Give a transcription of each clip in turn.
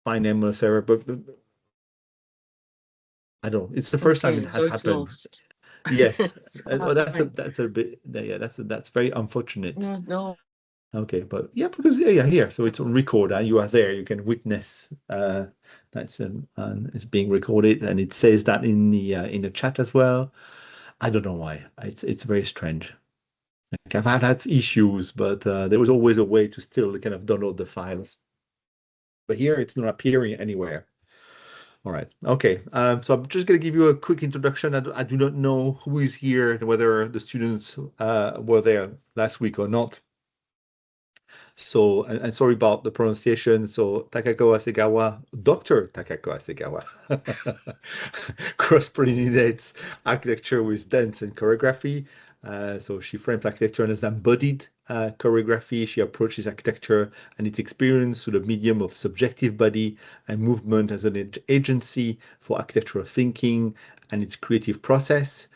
find them or Sarah, but I don't know. It's the first time it Okay, so has it's happened. lost. Yes. It's Well, fine. that's a bit, yeah, that's very unfortunate. No, no. Okay, but yeah, because yeah, here, so it's on record. You are there. You can witness that's and it's being recorded, and it says that in the chat as well. I don't know why. It's very strange. Like I've had issues, but there was always a way to still kind of download the files. But here, it's not appearing anywhere. All right. Okay. So I'm just going to give you a quick introduction. I do not know who is here, whether the students were there last week or not. So, and sorry about the pronunciation. So, Takako Hasegawa, Dr. Takako Hasegawa, cross-pollinates architecture with dance and choreography. So she frames architecture as embodied choreography. She approaches architecture and its experience through the medium of subjective body and movement as an agency for architectural thinking and its creative process.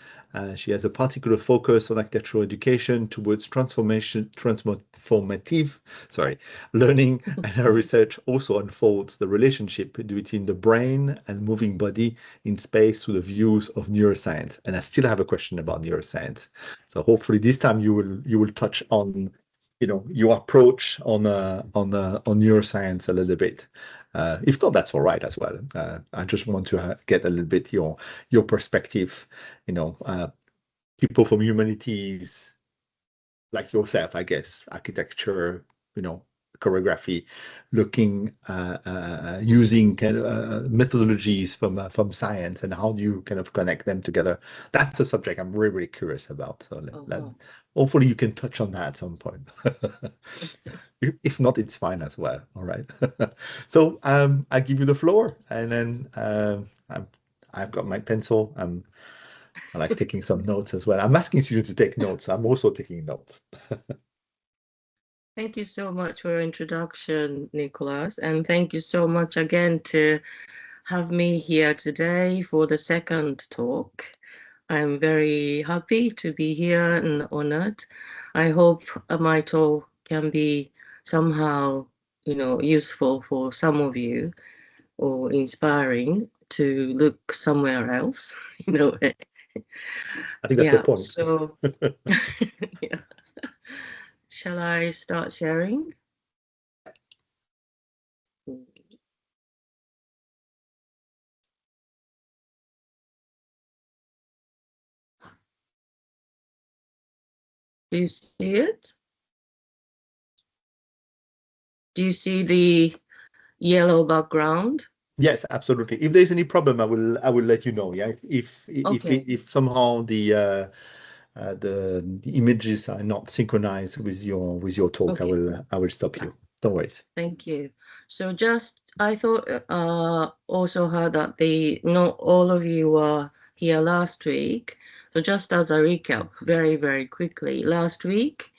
She has a particular focus on architectural education towards transformative, sorry, learning, and her research also unfolds the relationship between the brain and moving body in space through the views of neuroscience. And I still have a question about neuroscience. So hopefully this time you will touch on, your approach on neuroscience a little bit. If not, that's all right as well. I just want to get a little bit your perspective, people from humanities like yourself, I guess, architecture, choreography, looking using kind of methodologies from science, and how do you kind of connect them together? That's a subject I'm really, really curious about. So Oh, hopefully you can touch on that at some point. If not, it's fine as well. All right. So I give you the floor, and then I've got my pencil. I like taking some notes as well. I'm asking you to take notes. I'm also taking notes. thank you so much for your introduction, Nicholas. And thank you so much again to have me here today for the second talk. I'm very happy to be here and honored. I hope my talk can be somehow, useful for some of you or inspiring to look somewhere else, I think that's the Yeah, point. so yeah. Shall I start sharing? Do you see it? Do you see the yellow background? Yes, absolutely. If there's any problem, I will let you know. Yeah, Okay, if somehow the images are not synchronized with your talk, okay. I will stop Yeah, you. Don't worry. thank you. So just I thought also heard that not all of you were here last week. So just as a recap, very, very quickly, last week,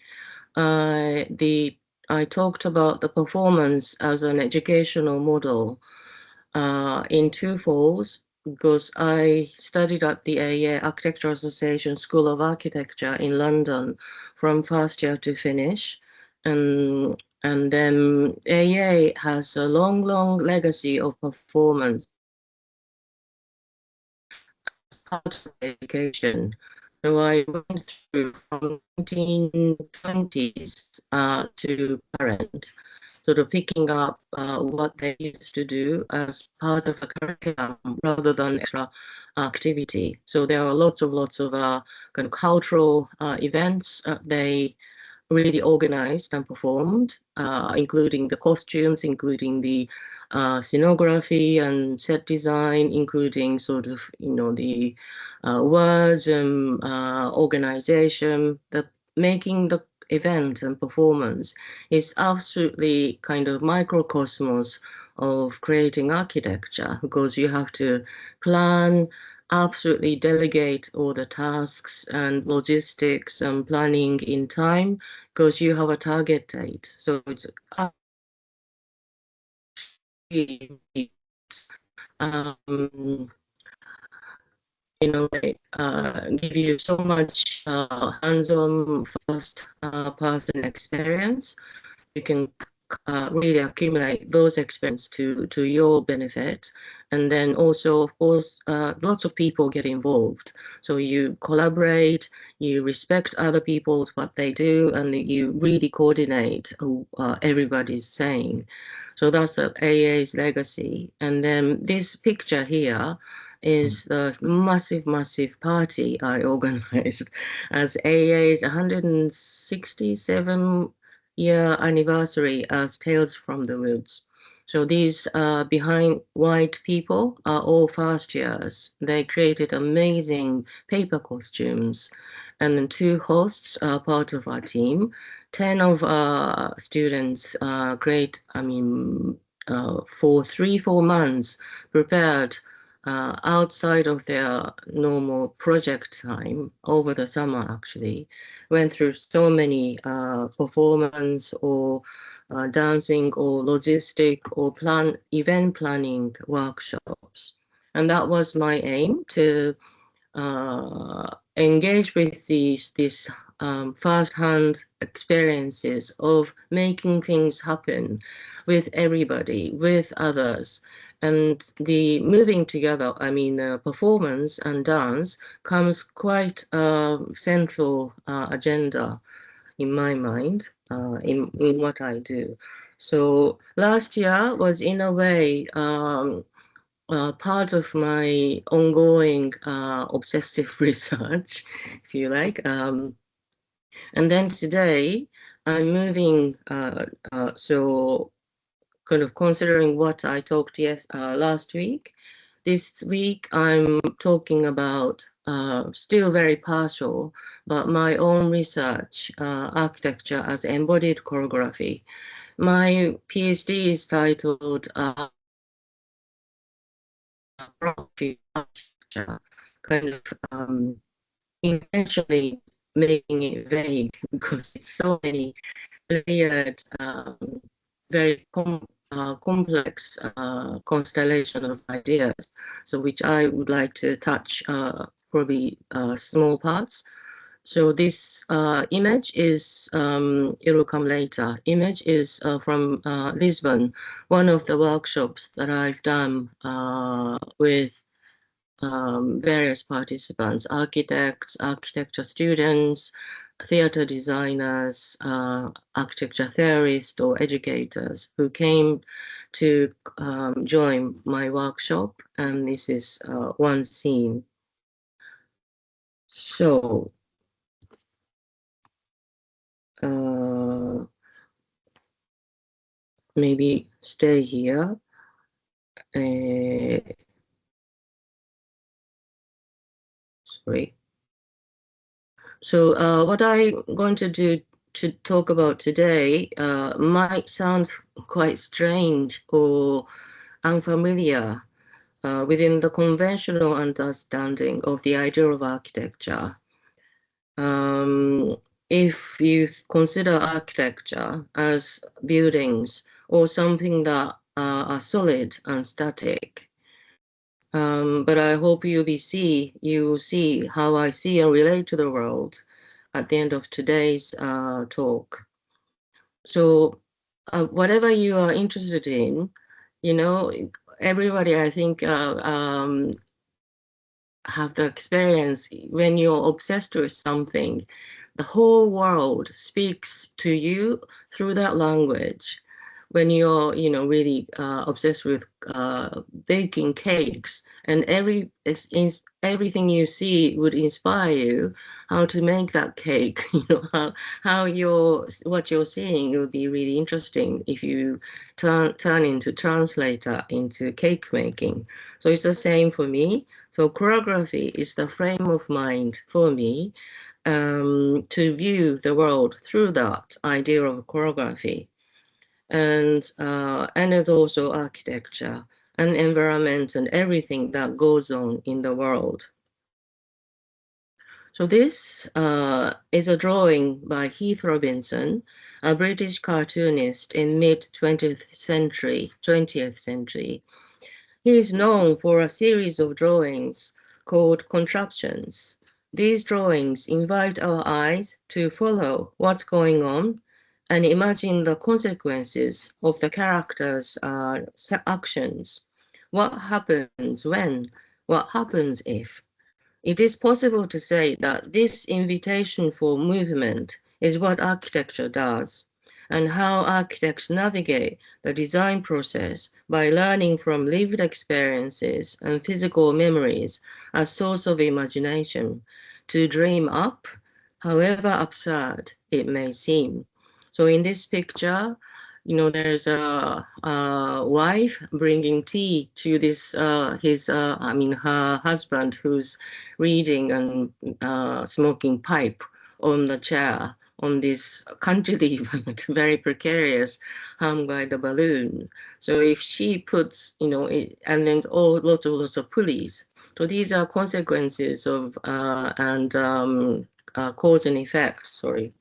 the I talked about the performance as an educational model in two folds because I studied at the AEA Architectural Association School of Architecture in London from first year to finish. And then AEA has a long, long legacy of performance as part of education. So I went through from 1920s to current, sort of picking up what they used to do as part of a curriculum rather than extra activity. So there are lots of kind of cultural events they really organized and performed, including the costumes, including the scenography and set design, including sort of, the words and organization, the making the event and performance is absolutely kind of microcosmos of creating architecture because you have to plan, absolutely delegate all the tasks and logistics and planning in time because you have a target date. So it's um, give you so much hands-on first person experience. You can really accumulate those experiences to your benefit. And then also, of course, lots of people get involved. So you collaborate, you respect other people's what they do, and you really coordinate everybody's saying. So that's the AA's legacy. And then this picture here is the massive, massive party I organized as AA's 167-year anniversary as Tales from the Woods. So these behind white people are all first years. They created amazing paper costumes. And then two hosts are part of our team. 10 of our students for 3-4 months prepared outside of their normal project time over the summer, actually, went through so many performance or dancing or logistic or event planning workshops. And that was my aim to engage with these first-hand experiences of making things happen with everybody, with others. And the moving together, performance and dance comes quite a central agenda in my mind, in what I do. So last year was in a way part of my ongoing obsessive research, if you like. And then today, I'm moving, so kind of considering what I talked last week. This week, I'm talking about still very partial, but my own research, architecture as embodied choreography. My PhD is titled architecture, kind of intentionally making it vague because it's so many layered, very complex constellation of ideas, so which I would like to touch probably small parts. So this image is, it will come later. Image is from Lisbon, one of the workshops that I've done with various participants, architects, architecture students, theater designers, architecture theorists or educators who came to join my workshop. And this is one scene. So maybe stay here. Sorry. So what I'm going to do to talk about today might sound quite strange or unfamiliar within the conventional understanding of the idea of architecture. If you consider architecture as buildings or something that are solid and static, but I hope you will see how I see and relate to the world at the end of today's talk. So whatever you are interested in, everybody, I think, have the experience when you're obsessed with something, the whole world speaks to you through that language. When you're, really obsessed with baking cakes, and everything you see would inspire you how to make that cake. What you're seeing would be really interesting if you turn into translator into cake making. So it's the same for me. So choreography is the frame of mind for me to view the world through that idea of choreography. And it's also architecture and environment and everything that goes on in the world. So this is a drawing by Heath Robinson, a British cartoonist in mid-20th century. He is known for a series of drawings called contraptions. These drawings invite our eyes to follow what's going on and imagine the consequences of the character's actions. What happens when? What happens if? It is possible to say that this invitation for movement is what architecture does, and how architects navigate the design process by learning from lived experiences and physical memories as source of imagination to dream up, however absurd it may seem. So in this picture, there's a wife bringing tea to this her husband, who's reading and smoking pipe on the chair on this cantilever, very precarious, hung by the balloon. So if she puts, and then lots of pulleys. So these are consequences of cause and effect. Sorry.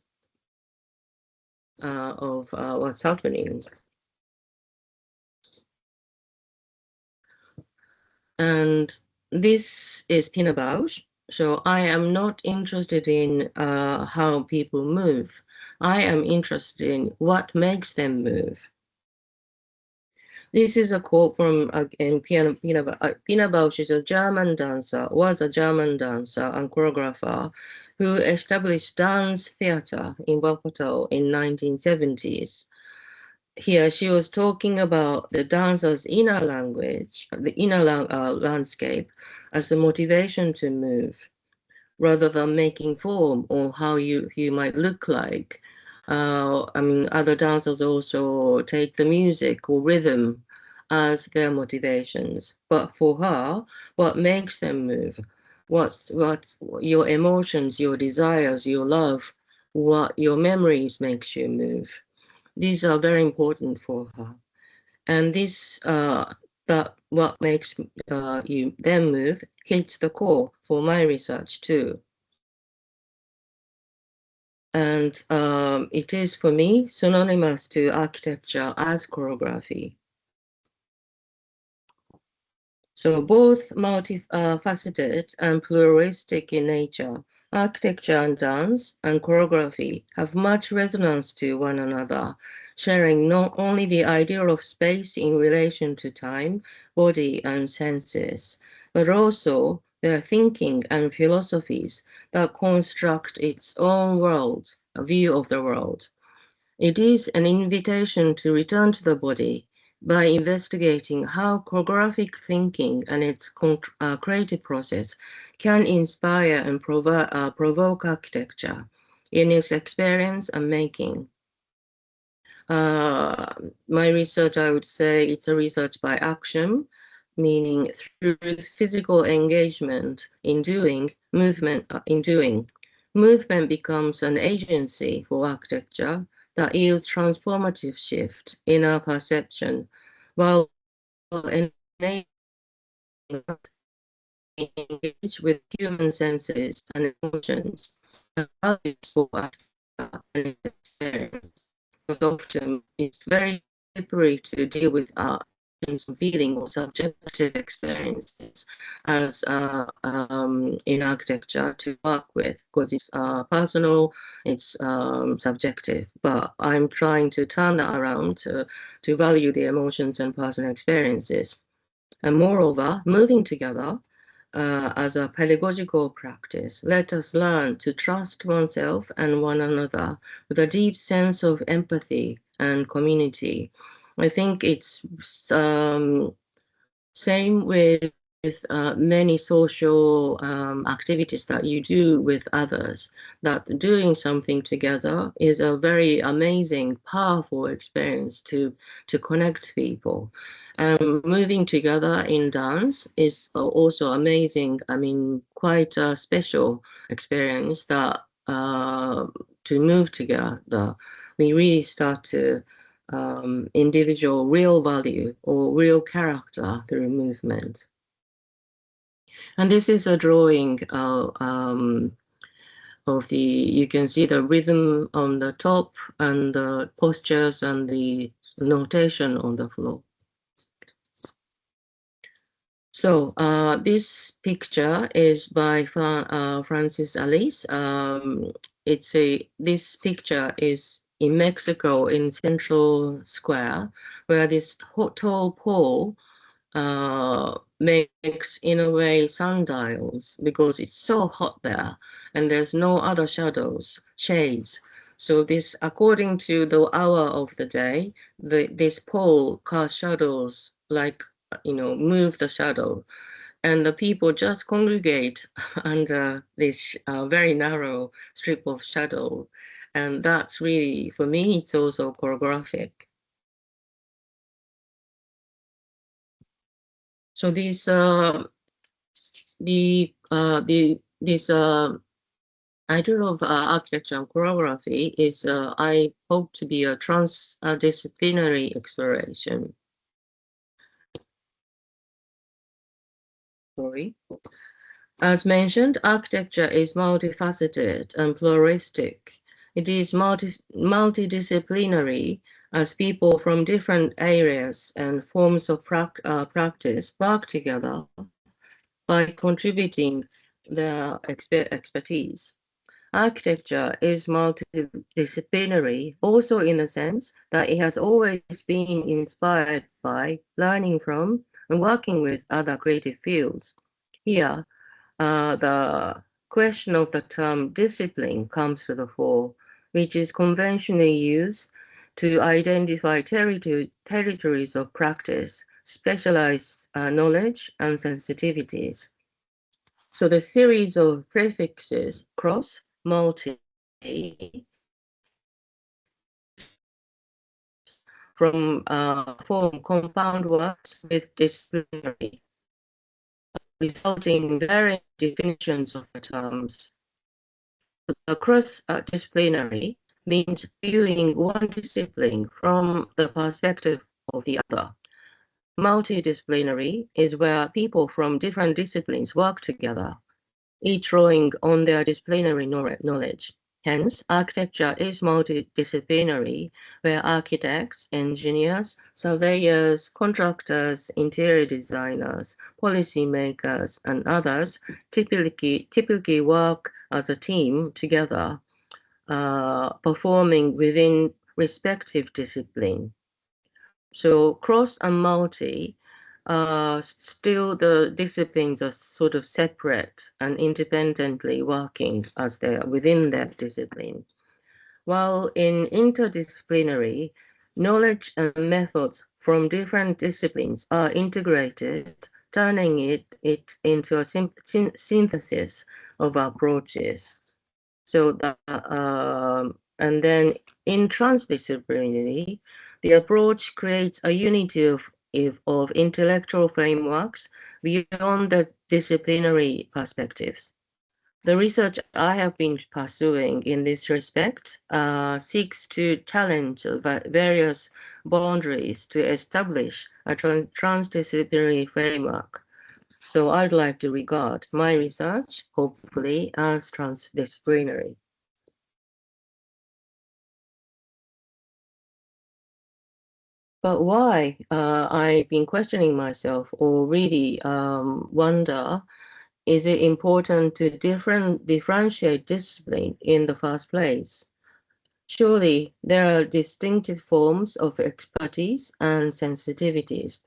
Of what's happening. And this is Pinabouche. So I am not interested in how people move. I am interested in what makes them move. This is a quote from again Pina Bausch is a German dancer, was a German dancer and choreographer who established dance theater in Wuppertal in 1970s. Here she was talking about the dancer's inner language, the inner landscape, as a motivation to move, rather than making form or how you might look like. Other dancers also take the music or rhythm as their motivations, but for her, what makes them move, what your emotions, your desires, your love, what your memories makes you move. These are very important for her. And this, that what makes you them move hits the core for my research too. And it is for me synonymous to architecture as choreography. So both multifaceted and pluralistic in nature, architecture and dance and choreography have much resonance to one another, sharing not only the idea of space in relation to time, body, and senses, but also their thinking and philosophies that construct its own world, a view of the world. It is an invitation to return to the body by investigating how choreographic thinking and its creative process can inspire and provoke architecture in its experience and making. My research, I would say, it's a research by action, meaning through physical engagement in doing, movement in doing. Movement becomes an agency for architecture that yields transformative shift in our perception, while enabling us to engage with human senses and emotions and values for architecture and its experience. Because often it's very slippery to deal with our feeling or subjective experiences as in architecture to work with, because it's personal, it's subjective. But I'm trying to turn that around to value the emotions and personal experiences. And moreover, moving together as a pedagogical practice, let us learn to trust oneself and one another with a deep sense of empathy and community. I think it's same with many social activities that you do with others, that doing something together is a very amazing, powerful experience to connect people. And moving together in dance is also amazing. I mean, quite a special experience that to move together, we really start to individual real value or real character through movement. And this is a drawing of the, you can see the rhythm on the top and the postures and the notation on the floor. So this picture is by Francis Alice. This picture is in Mexico in Central Square, where this tall pole makes, in a way, sundials because it's so hot there and there's no other shades. So this, according to the hour of the day, this pole casts shadows like, move the shadow. And the people just congregate under this very narrow strip of shadow. And that's really, for me, it's also choreographic. So this idea of architecture and choreography is, I hope, to be a transdisciplinary exploration. Sorry. As mentioned, architecture is multifaceted and pluralistic. It is multidisciplinary as people from different areas and forms of practice work together by contributing their expertise. Architecture is multidisciplinary also in the sense that it has always been inspired by, learning from, and working with other creative fields. Here, the question of the term discipline comes to the fore, which is conventionally used to identify territories of practice, specialized knowledge, and sensitivities. So the series of prefixes cross, multi, from form compound words with disciplinary, resulting in varying definitions of the terms. The cross-disciplinary means viewing one discipline from the perspective of the other. Multidisciplinary is where people from different disciplines work together, each drawing on their disciplinary knowledge. Hence, architecture is multidisciplinary, where architects, engineers, surveyors, contractors, interior designers, policymakers, and others typically work as a team together, performing within respective discipline. So cross and multi, still the disciplines are sort of separate and independently working as they are within their discipline. While in interdisciplinary, knowledge and methods from different disciplines are integrated, turning it into a synthesis of approaches. So that, and then in transdisciplinary, the approach creates a unity of intellectual frameworks beyond the disciplinary perspectives. The research I have been pursuing in this respect seeks to challenge various boundaries to establish a transdisciplinary framework. So I'd like to regard my research, hopefully, as transdisciplinary. But why? I've been questioning myself or really wonder, is it important to differentiate discipline in the first place? Surely there are distinctive forms of expertise and sensitivities.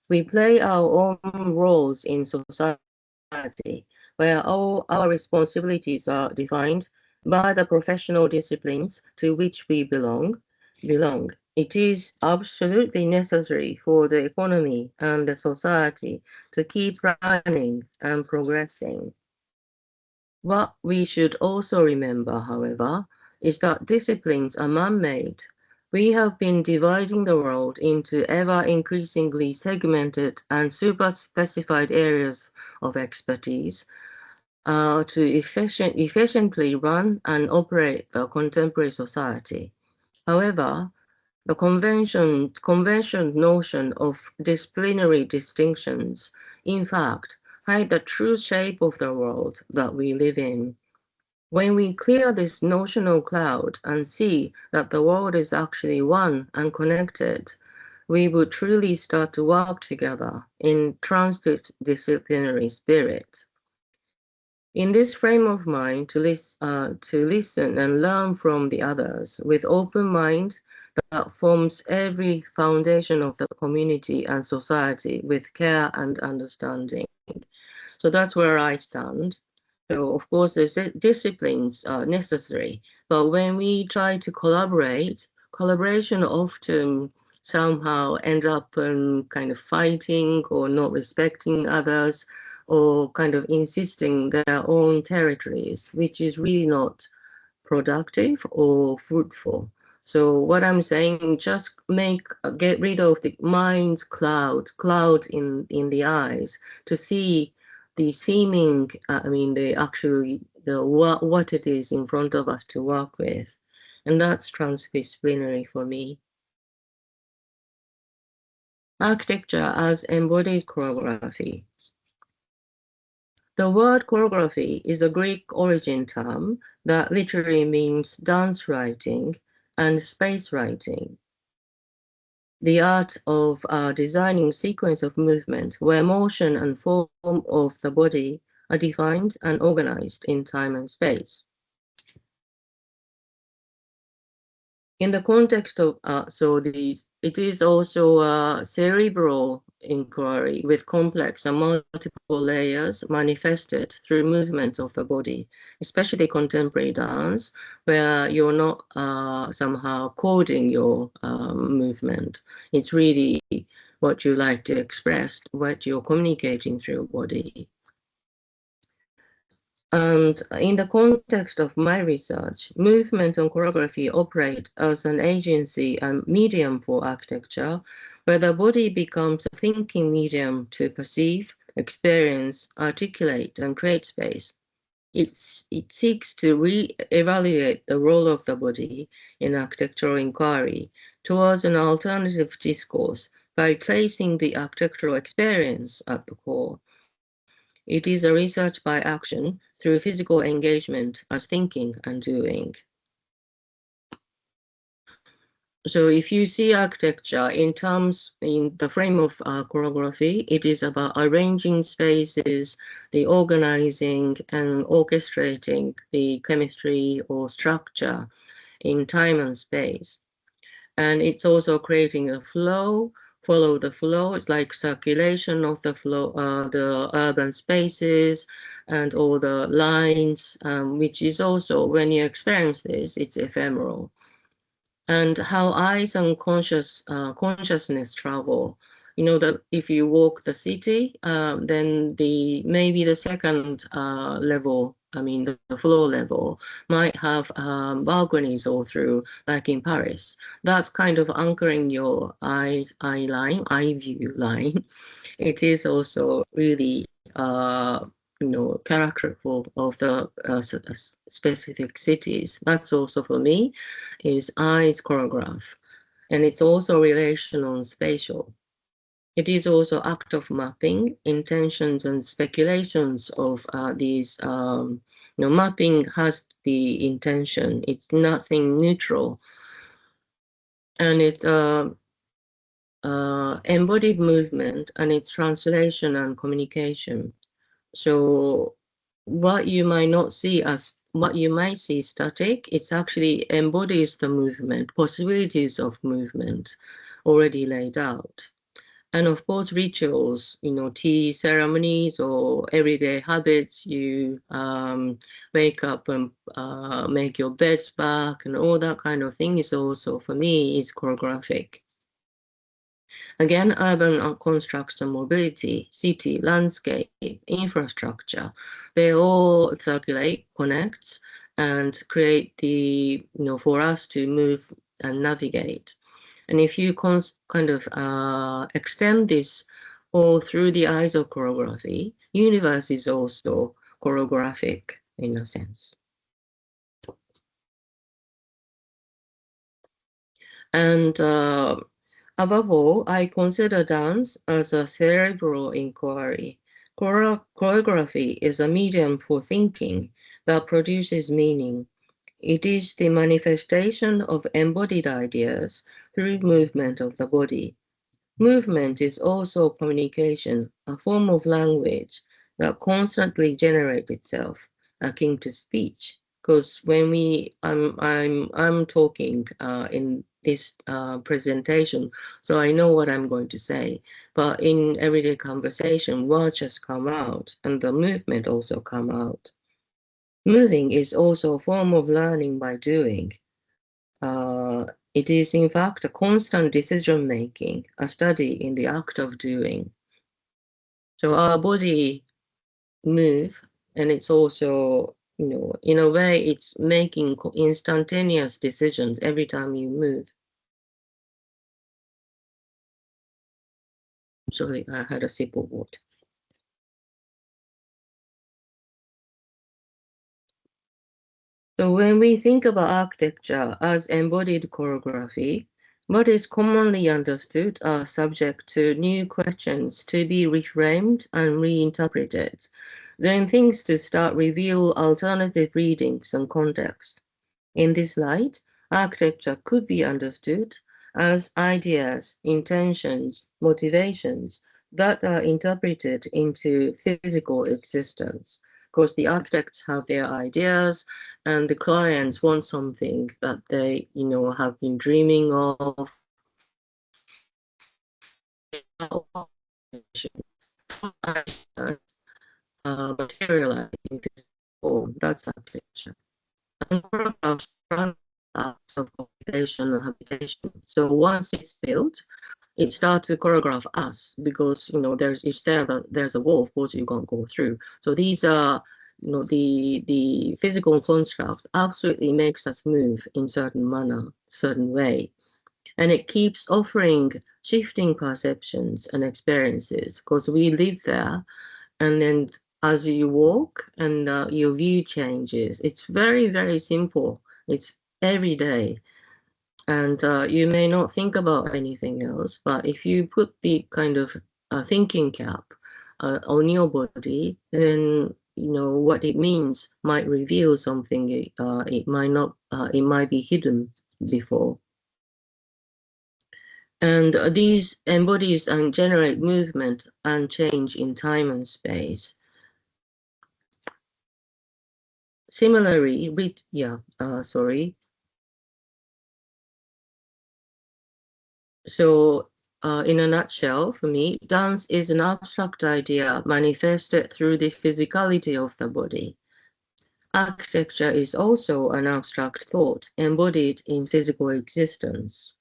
We play our own roles in society, where all our responsibilities are defined by the professional disciplines to which we belong. It is absolutely necessary for the economy and the society to keep running and progressing. What we should also remember, however, is that disciplines are man-made. We have been dividing the world into ever increasingly segmented and super-specified areas of expertise to efficiently run and operate the contemporary society. However, the convention notion of disciplinary distinctions, in fact, hide the true shape of the world that we live in. When we clear this notional cloud and see that the world is actually one and connected, we would truly start to work together in transdisciplinary spirit. In this frame of mind, to listen and learn from the others with open mind that forms every foundation of the community and society with care and understanding. So that's where I stand. So of course, there's disciplines are necessary, but when we try to collaborate, collaboration often somehow end up kind of fighting or not respecting others or kind of insisting their own territories, which is really not productive or fruitful. So what I'm saying, just get rid of the mind's cloud in the eyes to see the seeming, the actually what it is in front of us to work with, and that's transdisciplinary for me. Architecture as embodied choreography. The word choreography is a Greek origin term that literally means dance writing and space writing, the art of designing sequence of movement where motion and form of the body are defined and organized in time and space. In the context of, it is also a cerebral inquiry with complex and multiple layers manifested through movements of the body, especially contemporary dance, where you're not somehow coding your movement. It's really what you like to express, what you're communicating through your body. And in the context of my research, movement and choreography operate as an agency and medium for architecture, where the body becomes a thinking medium to perceive, experience, articulate, and create space. It seeks to re-evaluate the role of the body in architectural inquiry towards an alternative discourse by placing the architectural experience at the core. It is a research by action through physical engagement as thinking and doing. So if you see architecture in the frame of choreography, it is about arranging spaces, the organizing and orchestrating the chemistry or structure in time and space. And it's also creating a flow, follow the flow. It's like circulation of the flow, the urban spaces and all the lines, which is also, when you experience this, it's ephemeral. And how eyes and consciousness travel. You know that if you walk the city, then maybe the second level, the floor level, might have balconies all through, like in Paris. That's kind of anchoring your eye view line. It is also really characterful of the specific cities. That's also for me is eyes choreograph, and it's also relational and spatial. It is also act of mapping, intentions and speculations of these. Mapping has the intention. It's nothing neutral, and it's embodied movement and its translation and communication. So what you might see static, it's actually embodies the movement, possibilities of movement already laid out. And of course, rituals, tea ceremonies or everyday habits, you wake up and make your beds back and all that kind of thing is also, for me, is choreographic. Again, urban construction, mobility, city, landscape, infrastructure, they all circulate, connect, and create for us to move and navigate. And if you kind of extend this all through the eyes of choreography, universe is also choreographic in a sense. And above all, I consider dance as a cerebral inquiry. Choreography is a medium for thinking that produces meaning. It is the manifestation of embodied ideas through movement of the body. Movement is also communication, a form of language, that constantly generates itself, akin to speech. Because when I'm talking in this presentation, so I know what I'm going to say. But in everyday conversation, words just come out, and the movement also come out. Moving is also a form of learning by doing. It is in fact a constant decision making, a study in the act of doing. So our body move, and it's also, in a way, it's making instantaneous decisions every time you move. Sorry, I had a sip of water. So when we think about architecture as embodied choreography, what is commonly understood are subject to new questions to be reframed and reinterpreted. Then things to start reveal alternative readings and context. In this light, architecture could be understood as ideas, intentions, motivations that are interpreted into physical existence. Of course, the architects have their ideas, and the clients want something that they, have been dreaming of. Materialize in physical form. That's architecture. And photographs run acts of occupation and habitation. So once it's built, it starts to choreograph us because there's a wall, of course you can't go through. So these are the physical construct absolutely makes us move in certain manner, certain way. And it keeps offering shifting perceptions and experiences because we live there, and then as you walk and your view changes. It's very, very simple. It's every day. And you may not think about anything else, but if you put the kind of thinking cap on your body, then what it means might reveal something. It might not. It might be hidden before. And these embodies and generate movement and change in time and space. Similarly, So, in a nutshell, for me, dance is an abstract idea manifested through the physicality of the body. Architecture is also an abstract thought embodied in physical existence.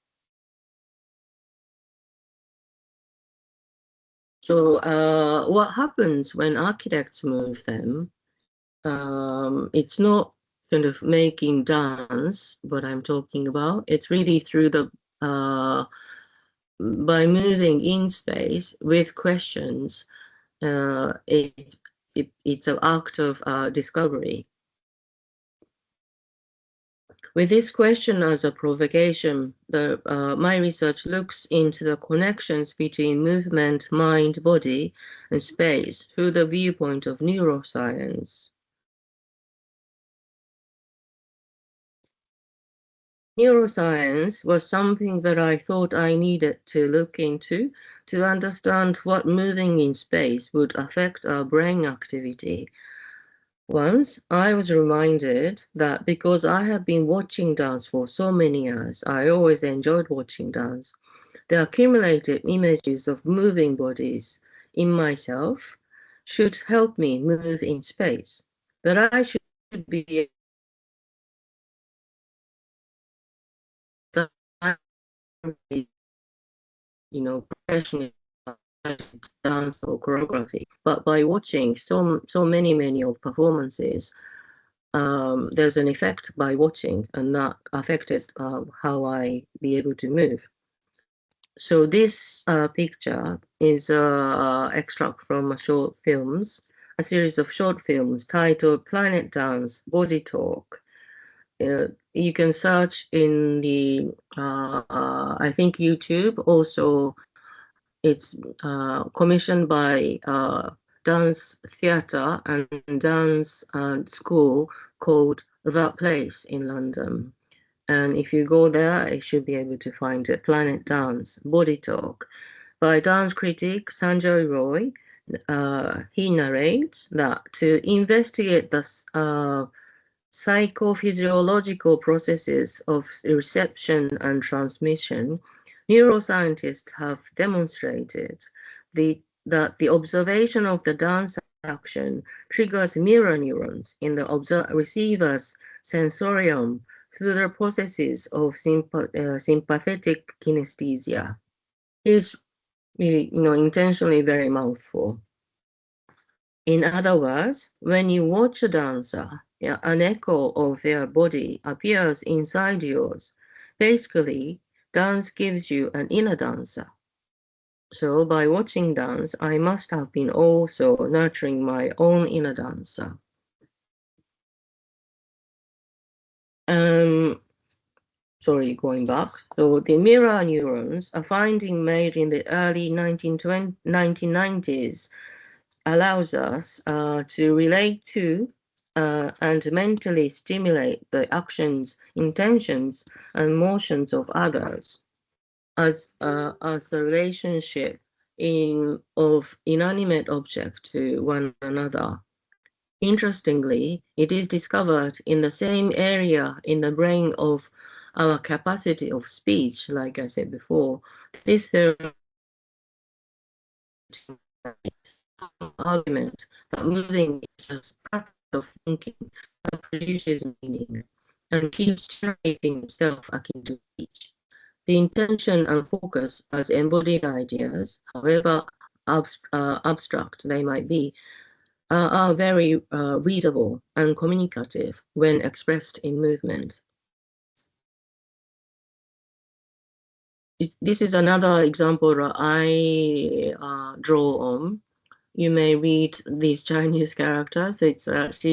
So, what happens when architects move them? It's not kind of making dance what I'm talking about. It's really through the by moving in space with questions. It's an act of discovery. With this question as a provocation, my research looks into the connections between movement, mind, body, and space through the viewpoint of neuroscience. Neuroscience was something that I thought I needed to look into to understand what moving in space would affect our brain activity. Once I was reminded that because I have been watching dance for so many years, I always enjoyed watching dance. The accumulated images of moving bodies in myself should help me move in space. That I should be professional dance or choreography, but by watching so many of performances, there's an effect by watching, and that affected how I be able to move. So this picture is extract from a series of short films titled Planet Dance, Body Talk. You can search in the, I think YouTube. Also, it's commissioned by dance theatre and dance school called That Place in London. And if you go there, you should be able to find it. Planet Dance, Body Talk, by dance critic Sanjay Roy he narrates that to investigate the psychophysiological processes of reception and transmission, neuroscientists have demonstrated that the observation of the dance action triggers mirror neurons in the receiver's sensorium through the processes of sympathetic kinesthesia. Is intentionally very mouthful. In other words, when you watch a dancer, an echo of their body appears inside yours. Basically, dance gives you an inner dancer. So by watching dance, I must have been also nurturing my own inner dancer. Sorry, going back. So the mirror neurons, a finding made in the early 1990s, allows us to relate to and mentally stimulate the actions, intentions, and motions of others as the relationship of inanimate objects to one another. Interestingly, it is discovered in the same area in the brain of our capacity of speech, like I said before. This theory argument that moving is a practice of thinking that produces meaning and keeps generating itself akin to speech. The intention and focus as embodied ideas, however abstract they might be, are very readable and communicative when expressed in movement. This is another example that I draw on. You may read these Chinese characters. It's it's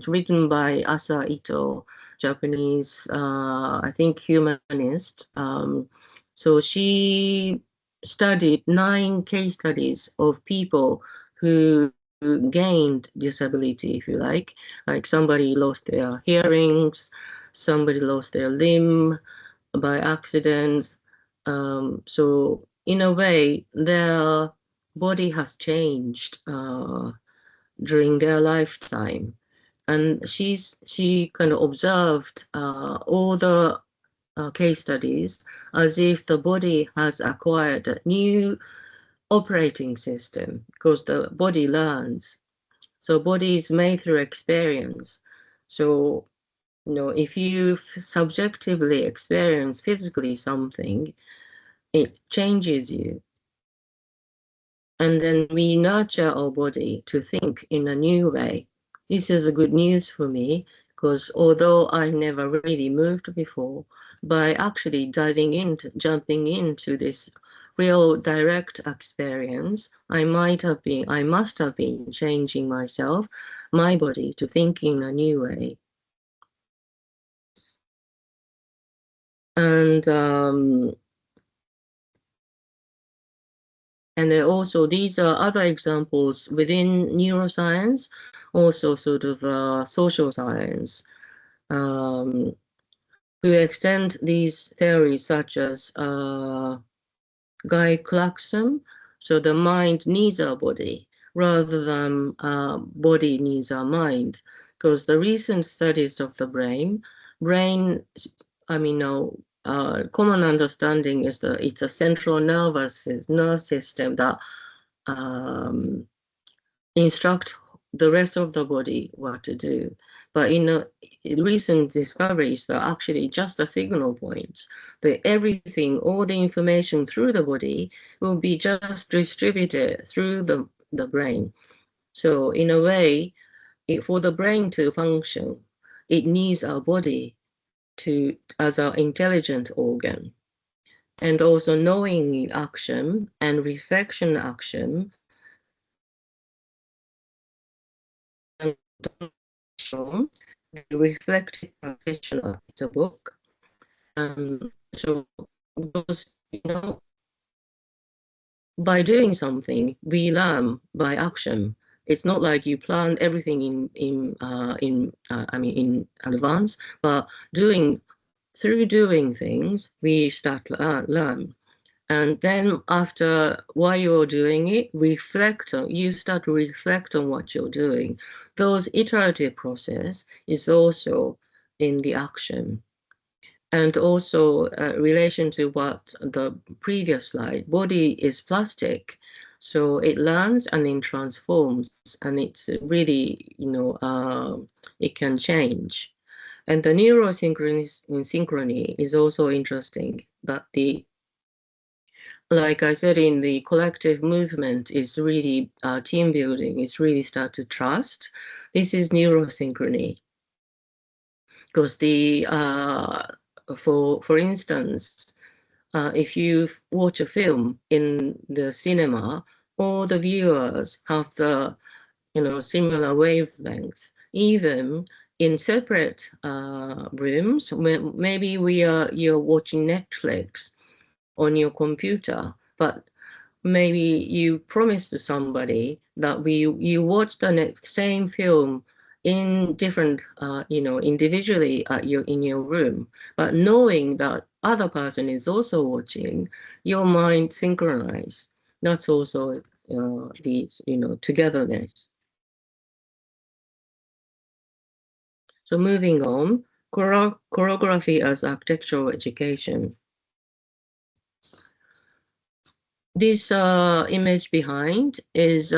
written by Asa Ito, Japanese, I think humanist. So she studied 9 case studies of people who gained disability, if you like somebody lost their hearings, somebody lost their limb by accident. So in a way, their body has changed during their lifetime, and she kind of observed all the case studies as if the body has acquired a new operating system because the body learns. So body is made through experience. So if you subjectively experience physically something, it changes you. And then we nurture our body to think in a new way. This is a good news for me because although I never really moved before, by actually jumping into this real direct experience, I must have been changing myself, my body, to think in a new way. And also, these are other examples within neuroscience, also sort of social science, who extend these theories such as Guy Clarkson. So the mind needs our body rather than body needs our mind, because the recent studies of the brain, common understanding is that it's a central nerve system that instruct the rest of the body what to do. But in recent discoveries, they're actually just a signal points. Everything, all the information through the body will be just distributed through the brain. So in a way, for the brain to function, it needs our body as our intelligent organ. And also knowing action and reflection action and the reflective practitioner. It's a book. So because by doing something, we learn by action. It's not like you plan everything in advance, but through doing things, we start to learn. And then after, while you're doing it, you start to reflect on what you're doing. Those iterative process is also in the action. And also relation to what the previous slide, body is plastic. So it learns and then transforms, and it's really, it can change. And the neurosynchrony is also interesting, that like I said, in the collective movement is really team building, it's really start to trust. This is neurosynchrony. Because for instance, if you watch a film in the cinema, all the viewers have the similar wavelength. Even in separate rooms, maybe you're watching Netflix on your computer, but maybe you promise to somebody that you watch the same film in different individually in your room, but knowing that other person is also watching, your mind synchronize. That's also the togetherness. So moving on, choreography as architectural education. This image behind is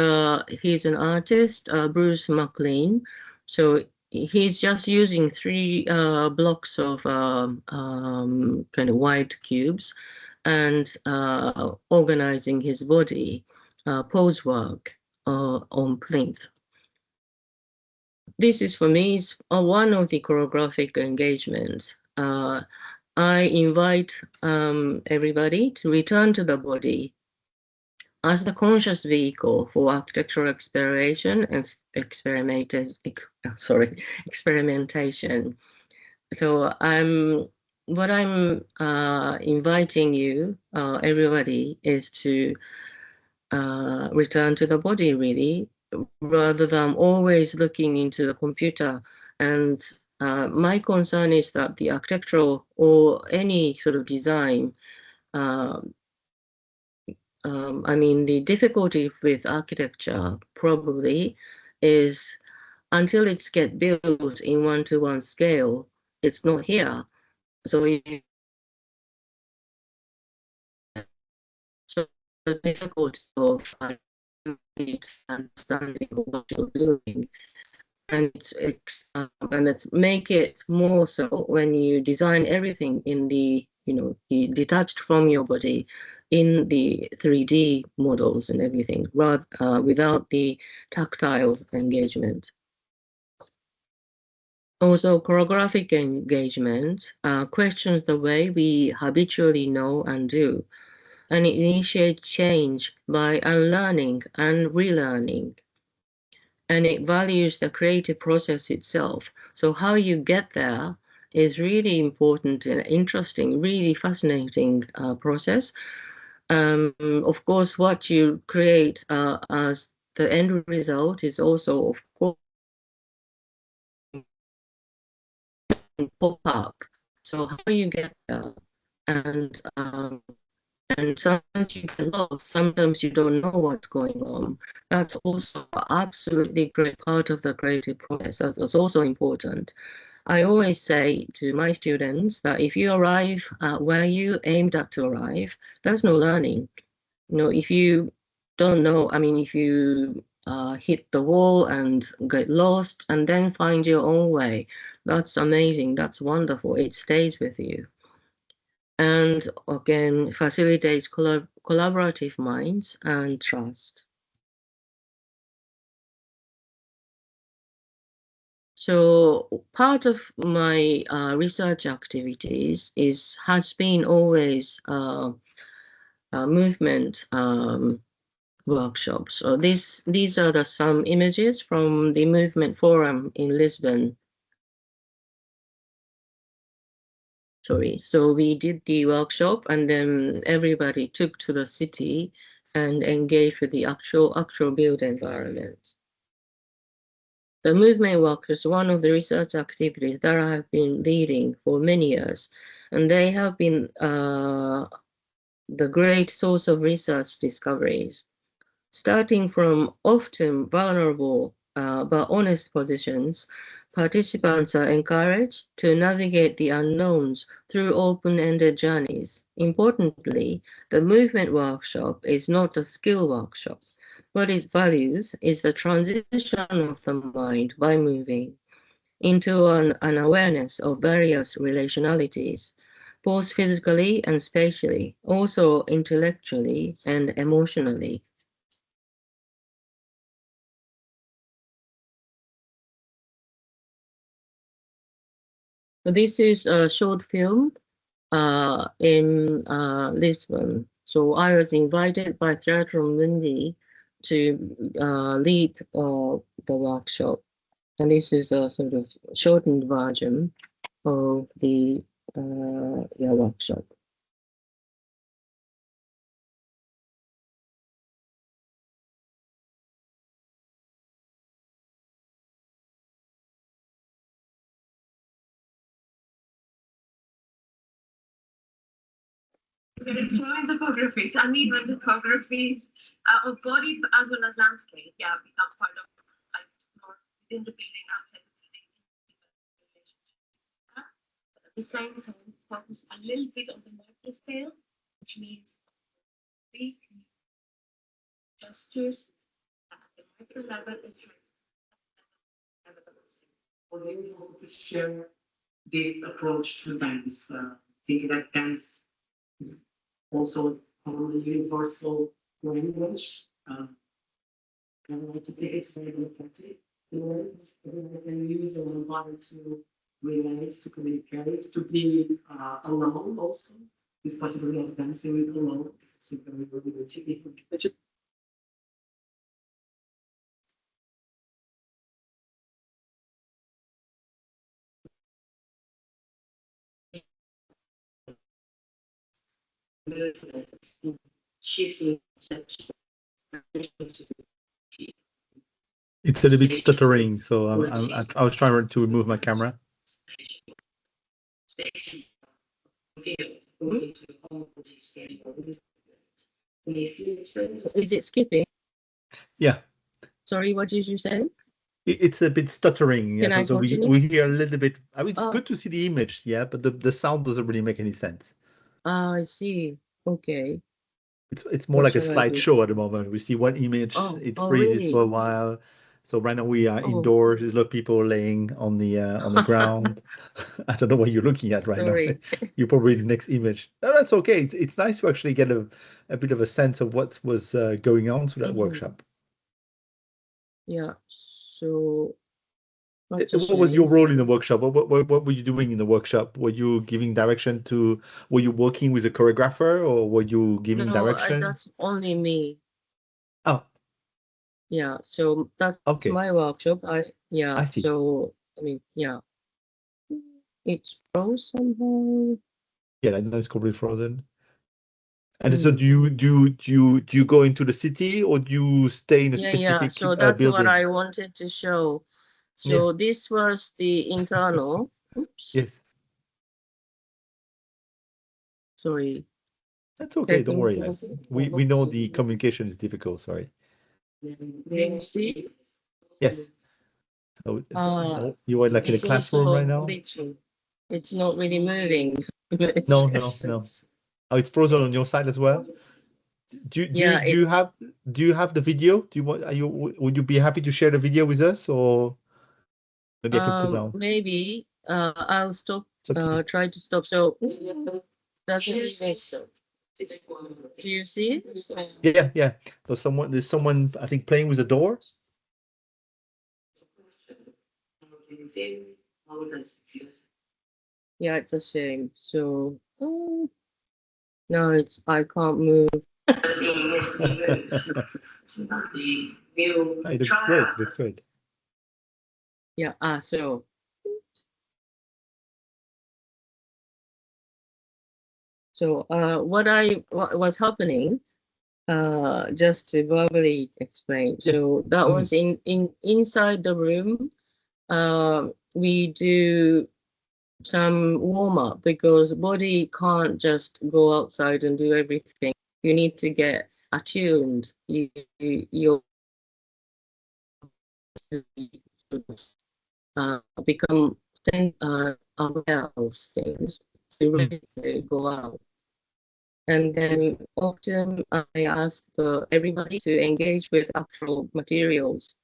he's an artist, Bruce McLean. So he's just using three blocks of kind of white cubes and organizing his body pose work on plinth. This is for me is one of the choreographic engagements. I invite everybody to return to the body as the conscious vehicle for architectural exploration and experimentation. So what I'm inviting you, everybody, is to return to the body, really, rather than always looking into the computer. And my concern is that the architectural or any sort of design, the difficulty with architecture probably is until it's get built in one-to-one scale, it's not here. So the difficulty of understanding what you're doing, and it's make it more so when you design everything in the detached from your body in the 3D models and everything, rather without the tactile engagement. Also, choreographic engagement questions the way we habitually know and do, and it initiates change by unlearning and relearning. And it values the creative process itself. So how you get there is really important and interesting, really fascinating process. Of course, what you create as the end result is also, of course, pop up. So how you get there, and sometimes you get lost, sometimes you don't know what's going on. That's also absolutely great part of the creative process. That's also important. I always say to my students that if you arrive where you aimed at to arrive, there's no learning. If you don't know, if you hit the wall and get lost and then find your own way, that's amazing. That's wonderful. It stays with you. And again, facilitates collaborative minds and trust. So part of my research activities has been always movement workshops. So these are some images from the movement forum in Lisbon. Sorry. So we did the workshop, and then everybody took to the city and engaged with the actual build environment. The movement work is one of the research activities that I have been leading for many years, and they have been the great source of research discoveries. Starting from often vulnerable but honest positions, participants are encouraged to navigate the unknowns through open-ended journeys. Importantly, the movement workshop is not a skill workshop. What it values is the transition of the mind by moving into an awareness of various relationalities, both physically and spatially, also intellectually and emotionally. So this is a short film in Lisbon. So I was invited by Theatre Mundi to lead the workshop. And this is a sort of shortened version of the workshop. We're exploring topographies, uneven topographies of body as well as landscape. Yeah, become part of like more within the building, outside the building. At the same time, focus a little bit on the micro scale, which means big gestures at the micro level and try Was you able to share this approach to dance? Thinking that dance is also a universal language. I like to think it's very democratic. Everyone can use their own body to relate, to communicate, to be alone also. This possibility of dancing with alone. So very, very typical. Shifting It's a little bit stuttering, so I was trying to remove my camera. Is it skipping? Yeah. Sorry, what did you say? It's a bit stuttering. Can Yeah, I so continue? we hear a little bit. I mean, it's Oh. good to see the image, yeah, but the sound doesn't really make any sense. I see. Okay. It's more What like a shall I do? slideshow at the moment. We see one image, it freezes really? for a while. So right now we are Oh. indoors. There's a lot of people laying on the ground. I don't know what you're looking at right now. Sorry. You probably the next image. No, that's okay. It's nice to actually get a bit of a sense of what was going on through that workshop. Yeah. So that's a What was your shame. role in the workshop? What were you doing in the workshop? Were you giving direction to? Were you working with a choreographer, or were you giving No, direction? that's only me. Oh, Yeah. So that's okay. my workshop. Yeah. I see. So I mean, yeah. It's froze somehow. Yeah, I know it's completely frozen. And so do you go into the city, or do you stay in a Yeah. specific So that's what building? I wanted to show. So this was the internal. Oops. Yes, Sorry. that's okay. Don't worry. Technical. We know the communication is difficult. Sorry. Do you see? Yes. So you are like in a It's classroom also right now? glitching. It's not really moving. No. Oh, it's frozen on your side as well. Yeah, Do you have the video? Do you want? Would you be happy to share the video with us, or maybe I can put down? maybe I'll stop. It's okay. Try to stop. So doesn't even so. Do you see it? Yeah. So there's someone I think playing with the door. Yeah, it's a shame. So no, I can't move. It looks great. It looks great. Yeah. So what was happening? Just to verbally explain. Yeah. So that was inside the room. We do some warm up, because body can't just go outside and do everything. You need to get attuned. You're become aware of things to ready to go out. And then often I ask everybody to engage with actual materials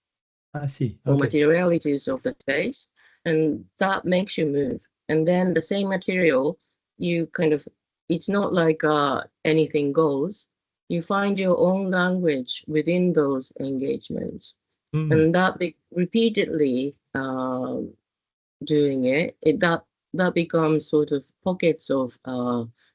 I see. or Okay. materialities of the space, and that makes you move. And then the same material, you kind of, it's not like anything goes. You find your own language within those engagements, and that repeatedly doing it, that becomes sort of pockets of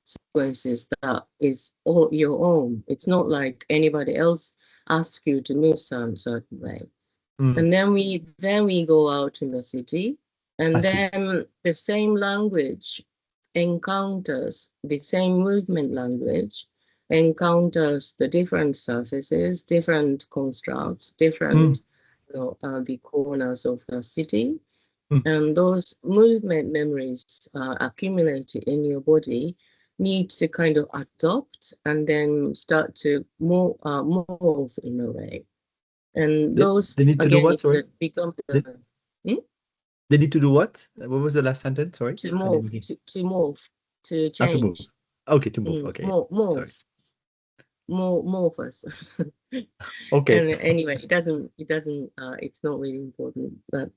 sequences that is all your own. It's not like anybody else asks you to move some certain way. And then we go out in the city, and then the same language encounters the same movement language, encounters the different surfaces, different constructs, different the corners of the city. And those movement memories accumulated in your body need to kind of adopt and then start to morph in a way. And those, They need to do again, what? Sorry. become They need to do what? What was the last sentence? Sorry. to morph, to morph, to To move. change. Okay, to move. Okay. Sorry. Morphous. Okay. And anyway, it's not really important. But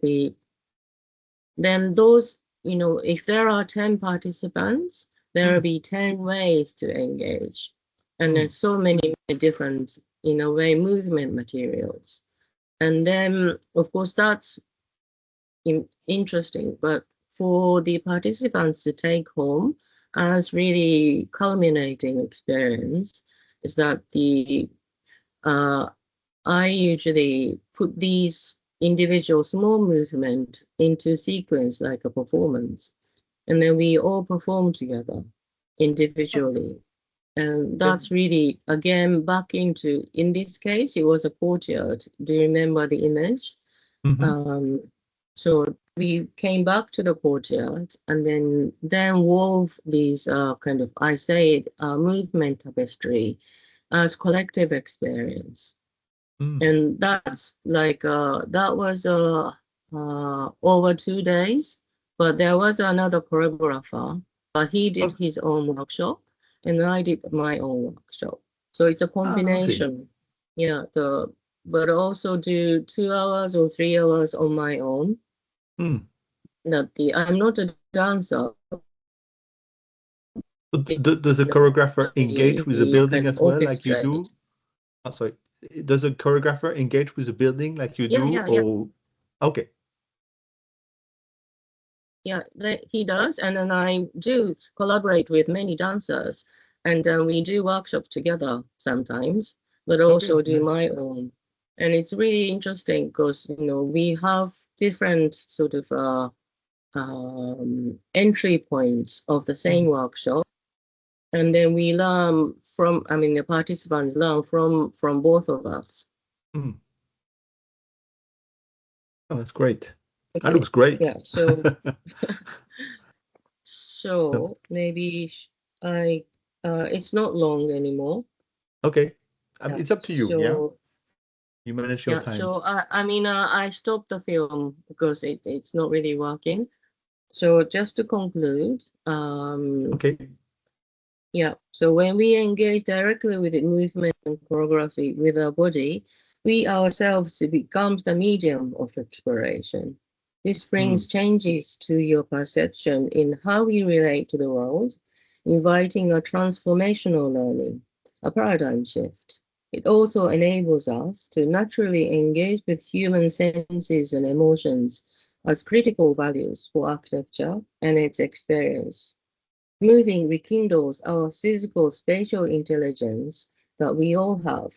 then those, if there are 10 participants, there will be 10 ways to engage. And there's so many different, in a way, movement materials. And then, of course, that's interesting. But for the participants to take home as really culminating experience is that I usually put these individual small movement into sequence like a performance, and then we all perform together individually. And that's really, again, back into, in this case, it was a courtyard. Do you remember the image? So we came back to the courtyard and then wove these kind of, I say it, movement tapestry as collective experience. And that's like, that was over 2 days, but there was another choreographer, but he did his own workshop and I did my own workshop. So it's a combination. Yeah, but also do 2 hours or 3 hours on my own. I'm not a dancer. Does the choreographer engage with the building as well, like you do? Oh, sorry. Does the choreographer engage with the building like you do? Yeah. Okay. Yeah, he does. And then I do collaborate with many dancers. And we do workshops together sometimes, but also do my own. And it's really interesting because, we have different sort of entry points of the same workshop. And then we learn the participants learn from both of us. Oh, that's great. Okay. That looks great. Yeah, so maybe it's not long anymore. Okay. It's up to you, yeah? You manage your time. So I stopped the film because it's not really working. So just to conclude, okay. Yeah, so when we engage directly with the movement and choreography with our body, we ourselves become the medium of exploration. This brings changes to your perception in how we relate to the world, inviting a transformational learning, a paradigm shift. It also enables us to naturally engage with human senses and emotions as critical values for architecture and its experience. Moving rekindles our physical spatial intelligence that we all have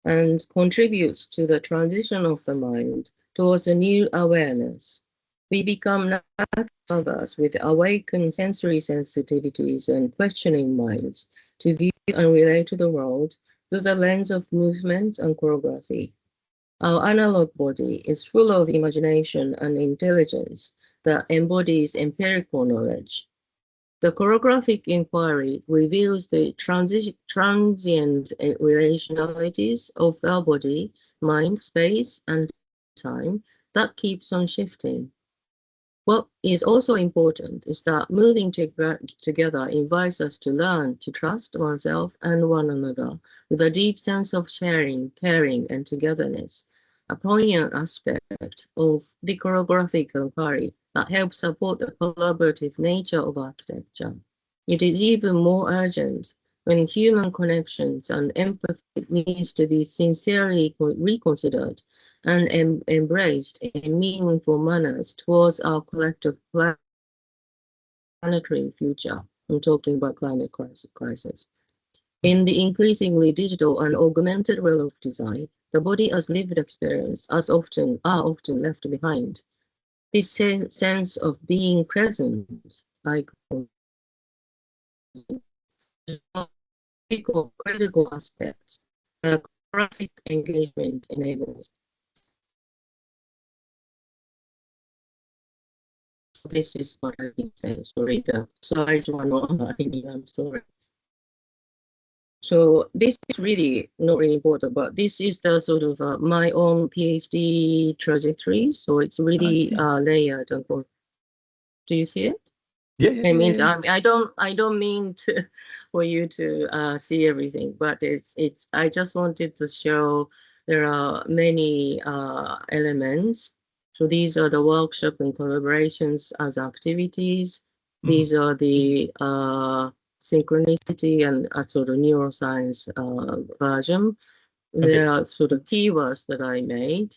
and contributes to the transition of the mind towards a new awareness. We become natural observers with awakened sensory sensitivities and questioning minds to view and relate to the world through the lens of movement and choreography. Our analog body is full of imagination and intelligence that embodies empirical knowledge. The choreographic inquiry reveals the transient relationalities of our body, mind, space, and time that keeps on shifting. What is also important is that moving together invites us to learn to trust oneself and one another with a deep sense of sharing, caring, and togetherness, a poignant aspect of the choreographic inquiry that helps support the collaborative nature of architecture. It is even more urgent when human connections and empathy needs to be sincerely reconsidered and embraced in meaningful manners towards our collective planetary future. I'm talking about climate crisis. In the increasingly digital and augmented realm of design, the body as lived experience are often left behind. This sense of being present, like critical aspects that graphic engagement enables. This is what I've been saying. Sorry, the slides were not aligning. I'm sorry. So this is really not really important, but this is the sort of my own PhD trajectory. So it's really layered. Do you see it? Yeah. I mean, I don't mean to for you to see everything, but it's. I just wanted to show there are many elements. So these are the workshop and collaborations as activities. These are the synchronicity and sort of neuroscience version. There are sort of keywords that I made.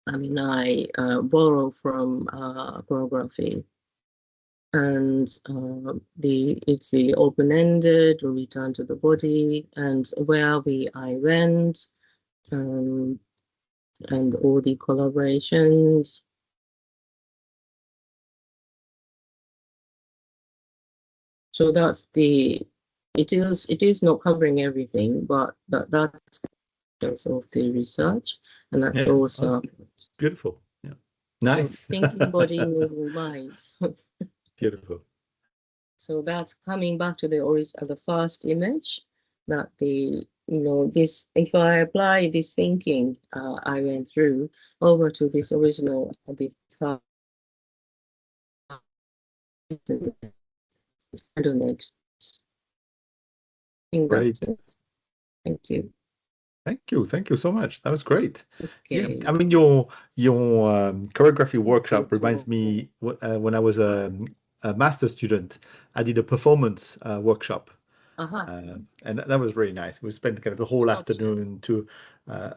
I mean, I borrow from choreography. And it's the open-ended, return to the body, and where I went, and all the collaborations. So that's it is not covering everything, but that's just of the research, and that's also beautiful. Yeah, nice. Thinking body, moving mind. Beautiful. So that's coming back to the first image, that this, if I apply this thinking I went through over to this original, this next. Great. Thank you. Thank you so much. That was great. Okay. Yeah, I mean your choreography workshop reminds me when I was a master student, I did a performance workshop. And that was really nice. We spent kind of the whole afternoon to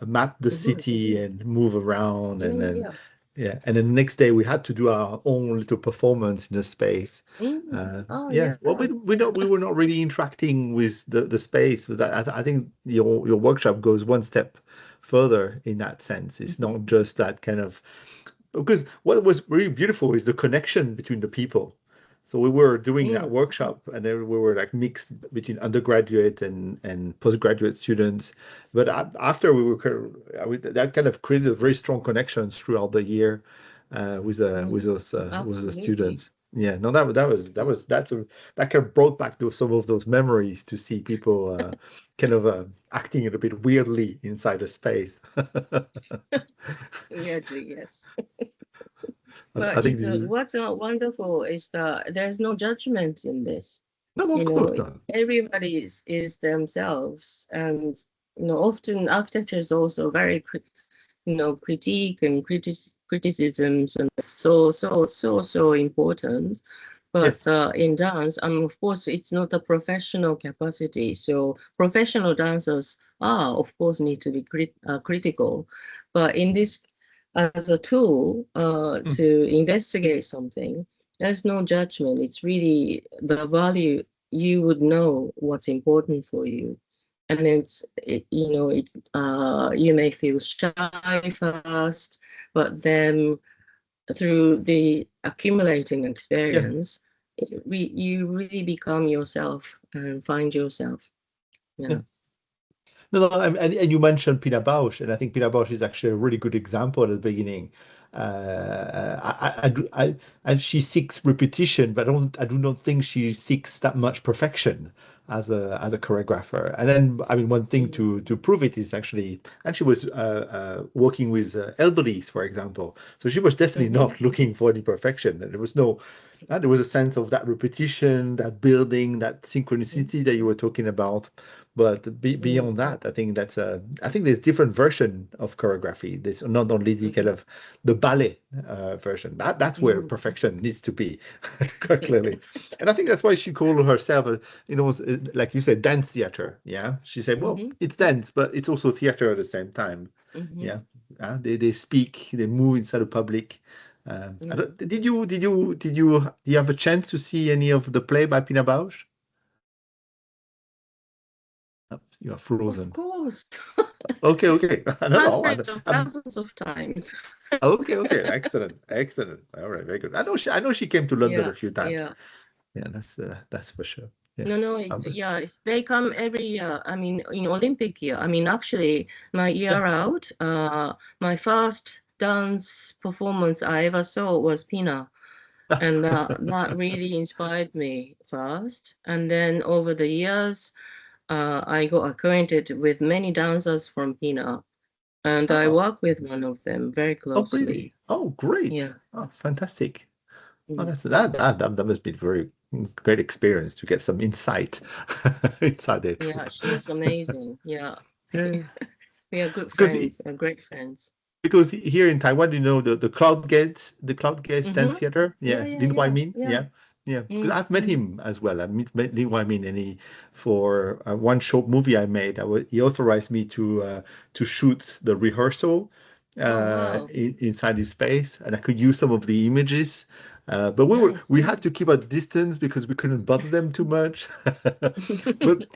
map the city and move around, and then and then the next day we had to do our own little performance in the space. Well, we were not really interacting with the space. Was that I think your workshop goes one step further in that sense. It's not just that kind of, because what was really beautiful is the connection between the people. So we were doing that workshop, and then we were like mixed between undergraduate and postgraduate students. But after that kind of created very strong connections throughout the year with those students. Yeah, no, that kind of brought back some of those memories to see people kind of acting a bit weirdly inside a space. Weirdly, yes. I But think what's wonderful is that there's no judgment in this. No, of course not. Everybody is themselves, and often architecture is also very critique and criticisms, and so important. But in dance, of course, it's not a professional capacity. So professional dancers of course, need to be critical. But in this, as a tool to investigate something, there's no judgment. It's really the value. You would know what's important for you. And then you may feel shy first, but then through the accumulating experience, you really become yourself and find yourself. No, and you mentioned Pina Bausch, and I think Pina Bausch is actually a really good example at the beginning. and she seeks repetition, but I do not think she seeks that much perfection as a choreographer. And then, I mean, one thing to prove it is actually, and she was working with elderlies, for example. So she was definitely not looking for any perfection. There was no, there was a sense of that repetition, that building, that synchronicity that you were talking about. But beyond that, I think I think there's different version of choreography. There's not only the kind of the ballet version. That's where perfection needs to be, quite clearly. And I think that's why she called herself, like you said, dance theater. Yeah, she said, well, it's dance, but it's also theater at the same time. Yeah, they speak, they move inside the public. Do you have a chance to see any of the play by Pina Bausch? Oh, you are frozen. Of course. Okay, okay. I don't know. Hundreds of thousands of times. Okay, okay. Excellent, excellent. All right, very good. I know she came to London a few times. Yeah, that's for sure. Yeah. No, they come every year. I mean, in Olympic year. I mean, actually, my year out, my first dance performance I ever saw was Pina. And that really inspired me first. And then over the years, I got acquainted with many dancers from Pina. And I work with one of them very Oh, closely. really? Oh, great. Yeah. Oh, fantastic. Oh, that must be a very great experience to get some insight inside their Yeah, troupe. she's amazing. Yeah. Yeah. We are good Because friends, great friends. because here in Taiwan, the Cloud Gates Dance Theater, Yeah, Lin Wai Min, yeah. because I've met him as well. I met Lin Wai Min, and for one short movie I made, he authorized me to shoot the rehearsal Wow. inside his space, and I could use some of the images. But Nice. we had to keep a distance because we couldn't bother them too much. But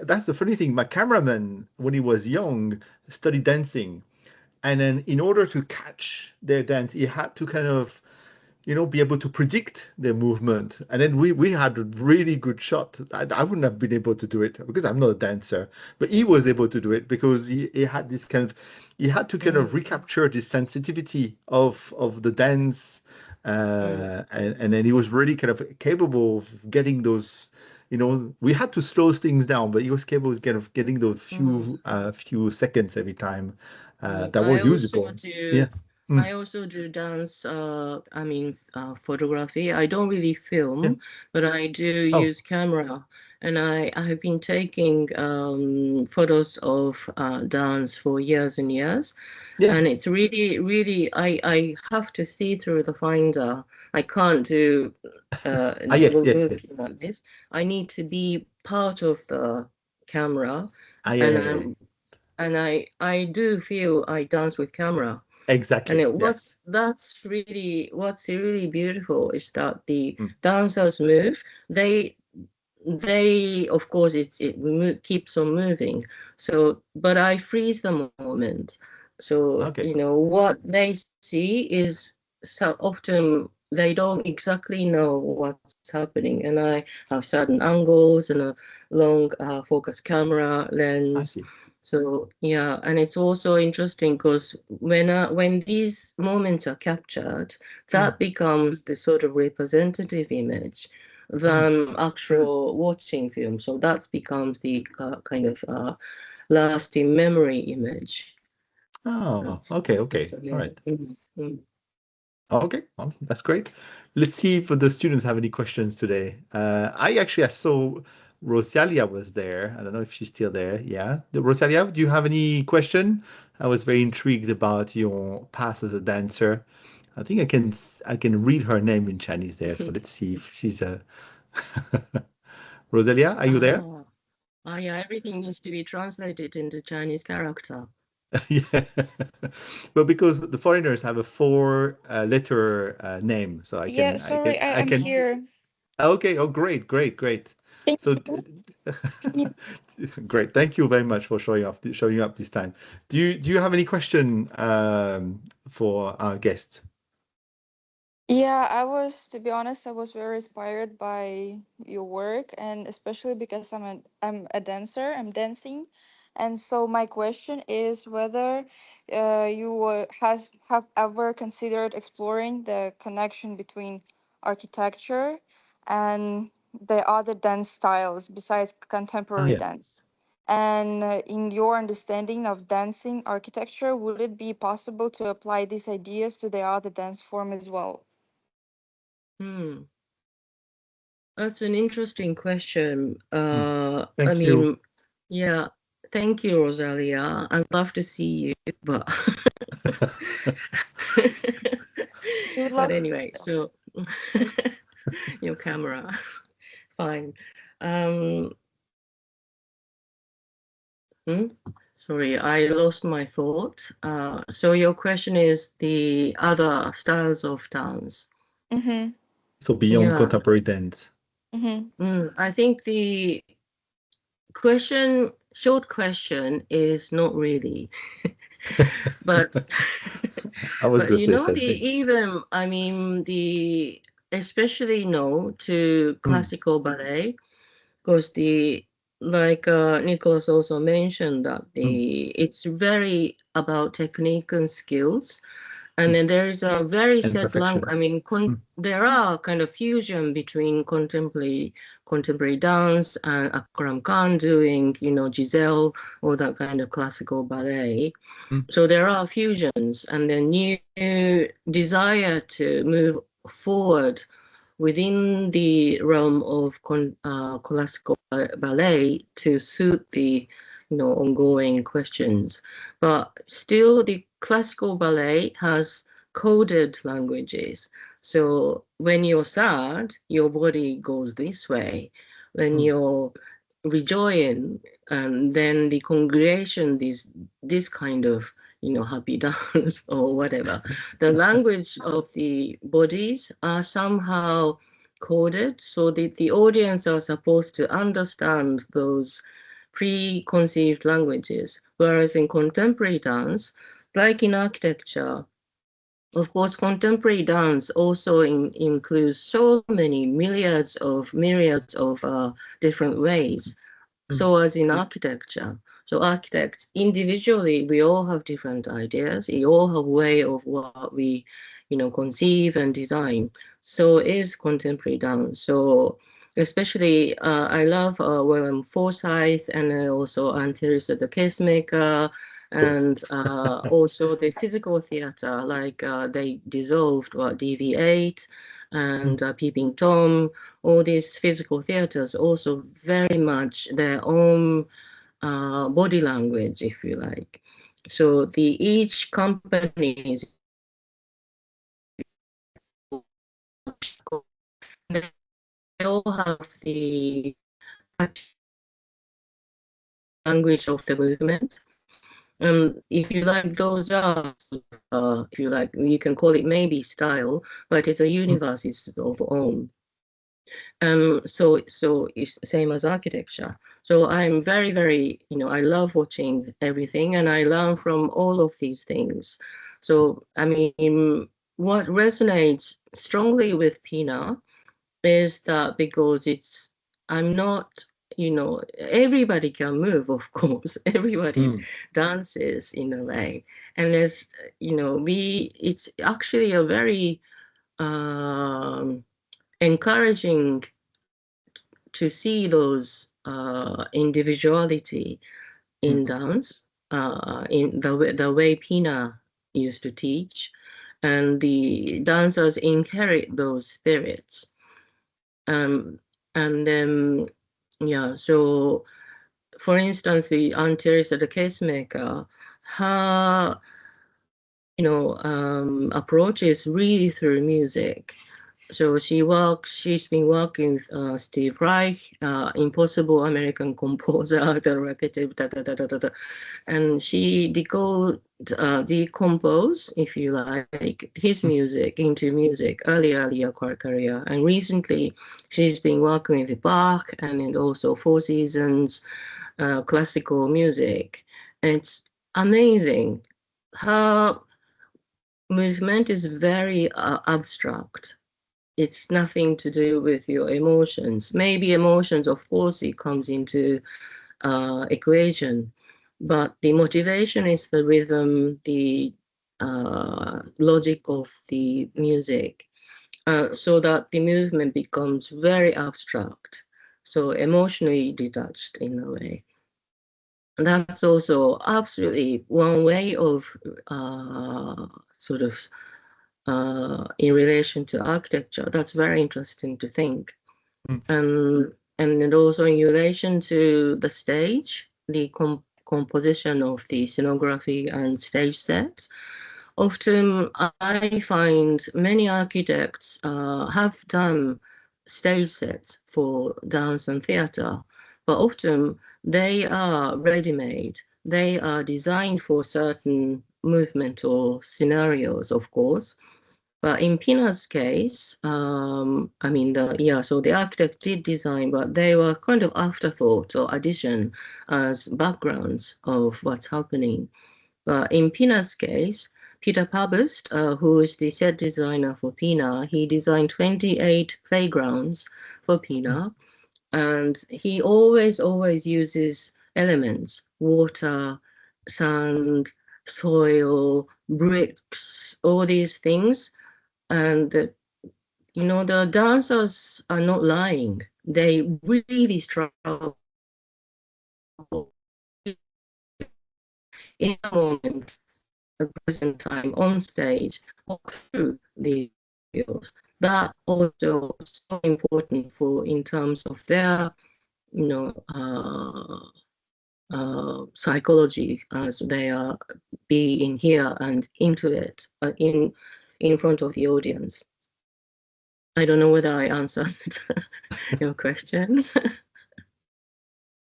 that's the funny thing. My cameraman, when he was young, studied dancing. And then in order to catch their dance, he had to kind of, be able to predict their movement. And then we had a really good shot. I wouldn't have been able to do it because I'm not a dancer, but he was able to do it because he had this kind of, he had to kind of recapture this sensitivity of the dance. And then he was really kind of capable of getting those, we had to slow things down, but he was capable of kind of getting those few seconds every time that were usable. Yeah. I also do dance, photography. I don't really film, but I do use camera. And I have been taking photos of dance for years and years. Yeah. And it's really, really, I have to see through the finder. I can't do Yes. looking like this. I need to be part of the camera. Yeah. And I do feel I dance with camera. Exactly. And Yes. what's really beautiful is that the dancers move. They of course keeps on moving. So, but I freeze the moment. So Okay. what they see is so often they don't exactly know what's happening, and I have certain angles and a long focus camera I lens. see. So yeah, and it's also interesting because when these moments are captured, that becomes the sort of representative image than actual watching film. So that becomes the kind of lasting memory image. Oh, okay. All right. Mm. Okay, well, that's great. Let's see if the students have any questions today. I saw Rosalia was there. I don't know if she's still there. Yeah. Rosalia, do you have any question? I was very intrigued about your past as a dancer. I think I can read her name in Chinese there. So let's see if she's a Rosalia, are you there? Yeah, everything needs to be translated into Chinese character. Yeah. But because the foreigners have a four letter name, so Yeah, sorry, I'm here. Okay. Oh, great. Thank So you. great. Thank you very much for showing up this time. Do you have any question for our guest? Yeah, to be honest, I was very inspired by your work, and especially because I'm a dancer. I'm dancing, And so my question is whether you have ever considered exploring the connection between architecture and the other dance styles besides Ah, contemporary yeah. dance. And in your understanding of dancing architecture, would it be possible to apply these ideas to the other dance form as well? Hmm. That's an interesting question. I Thank you. mean, yeah, thank you, Rosalia. I'd love to see you, but We would but love. anyway, so your camera, fine. Um, hmm? Sorry, I lost my thought. So your question is the other styles of dance. Mm-hmm. So beyond Yeah, contemporary dance. I think the short question is not really, but I was but gonna you say know something. I mean the especially no to Mm, classical ballet because the like Nicholas also mentioned that mm, it's very about technique and skills. And mm. then there is a very And set language. perfection. I mean, Mm, there are kind of fusion between contemporary dance and Akram Khan doing, Giselle, all that kind of classical ballet. mm, So there are fusions, and the new desire to move forward within the realm of classical ballet to suit the ongoing questions. But still, the classical ballet has coded languages. So when you're sad, your body goes this way. When mm. you're rejoicing, and then the congregation this kind of happy dance or whatever. The language of the bodies are somehow coded so that the audience are supposed to understand those preconceived languages. Whereas in contemporary dance, like in architecture, of course, contemporary dance also includes so many myriads of different ways. Mm, So as in architecture, so architects individually, we all have different ideas. We all have way of what we, conceive and design. So is contemporary dance. So especially, I love William Forsythe and also Anne Teresa the Casemaker, of course. and also the physical theater, like they dissolved what DV8 Mm, and Peeping Tom, all these physical theaters also very much their own body language, if you like. So the each company is they all have the language of the movement. If you like, those are, if you like, you can call it maybe style, but it's a mm, universe of own. So it's the same as architecture. So I'm very, very, I love watching everything and I learn from all of these things. So, I mean, what resonates strongly with Pina is that because I'm not, everybody can move, of course, everybody mm, dances in a way. And it's actually a very encouraging to see those individuality mm, in dance, in the way Pina used to teach, and the dancers inherit those spirits. Um, and then, yeah, so for instance, the Aunt Teresa, the Casemaker, her, approach is really through music. So she's been working with Steve Reich, Impossible American Composer, the repetitive, da, da, da, da, da, da. And she decompose, if you like, his mm, music into music, earlier career. And recently, she's been working with Bach and also Four Seasons, classical music. And it's amazing. Her movement is very abstract. It's nothing to do with your emotions. Maybe emotions, of course, it comes into equation, but the motivation is the rhythm, the logic of the music, so that the movement becomes very abstract, so emotionally detached in a way. And that's also absolutely one way of sort of in relation to architecture. That's very interesting to think. And then also in relation to the stage, the composition of the scenography and stage sets. Often I find many architects have done stage sets for dance and theatre, but often they are ready-made. They are designed for certain movement or scenarios, of course. But in Pina's case, I mean, so the architect did design, but they were kind of afterthought or addition as backgrounds of what's happening. But in Pina's case, Peter Pabst, who is the set designer for Pina, he designed 28 playgrounds for Pina, and he always uses elements: water, sand, soil, bricks, all these things. And the dancers are not lying. They really struggle in a moment, at the present time, on stage, walk through the videos. That also is so important for in terms of their, psychology as they are being here and into it in front of the audience. I don't know whether I answered your question.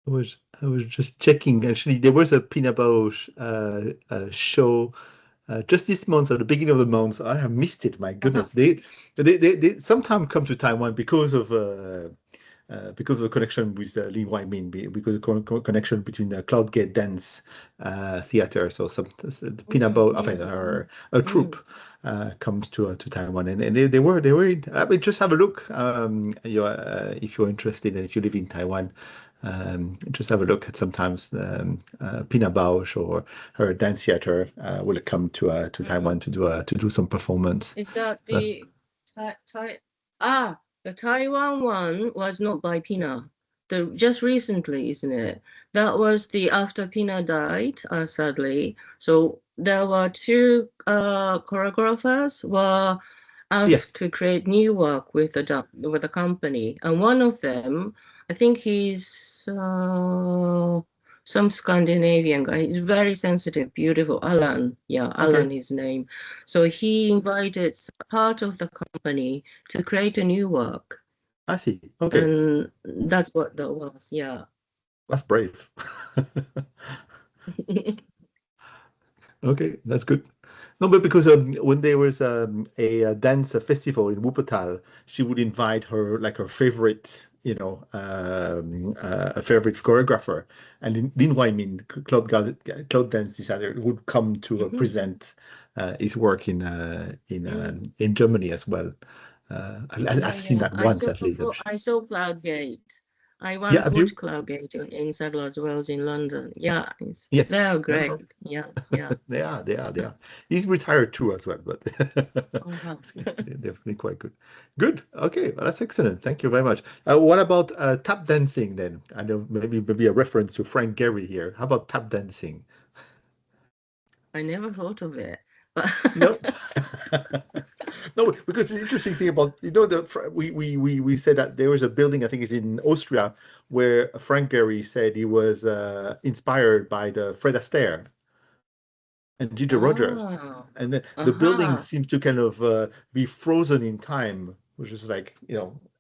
I was just checking. Actually, there was a Pina Bausch show just this month, at the beginning of the month. I have missed it. My goodness, they sometimes come to Taiwan because of the connection with Lin Wai-min, because of the connection between the Cloud Gate Dance Theater. So the Pina Bausch, a troupe comes to Taiwan, and they were. I mean, just have a look. If you're interested, and if you live in Taiwan. Just have a look at sometimes Pina Bausch or her dance theater will come to Taiwan to do some performance. Is that the the Taiwan one was not by Pina. Just recently, isn't it? That was the after Pina died, sadly. So there were two choreographers were asked to create new work with the company, and one of them, I think he's some Scandinavian guy. He's very sensitive, beautiful. Alan, Alan, his name. So he invited part of the company to create a new work. I see. Okay. And that's what that was. Yeah. That's brave. Okay, that's good. No, but because when there was a dance festival in Wuppertal, she would invite her favorite, a favorite choreographer, and Lin Wai-min, Cloud Dance designer, would come to present his work in Germany as well. I've seen that once at least. I saw Cloud Gate. I once watched Cloud Gate in Sadler's Wells in London. Yeah, yes, they're great. Yeah. They are. He's retired too as well, but they're definitely quite good. Good. Okay, well, that's excellent. Thank you very much. What about tap dancing then? I know maybe a reference to Frank Gehry here. How about tap dancing? I never thought of it. No. No, because the interesting thing about we said that there was a building, I think it's in Austria, where Frank Gehry said he was inspired by the Fred Astaire and Ginger Rogers, and the building seemed to kind of be frozen in time, which is like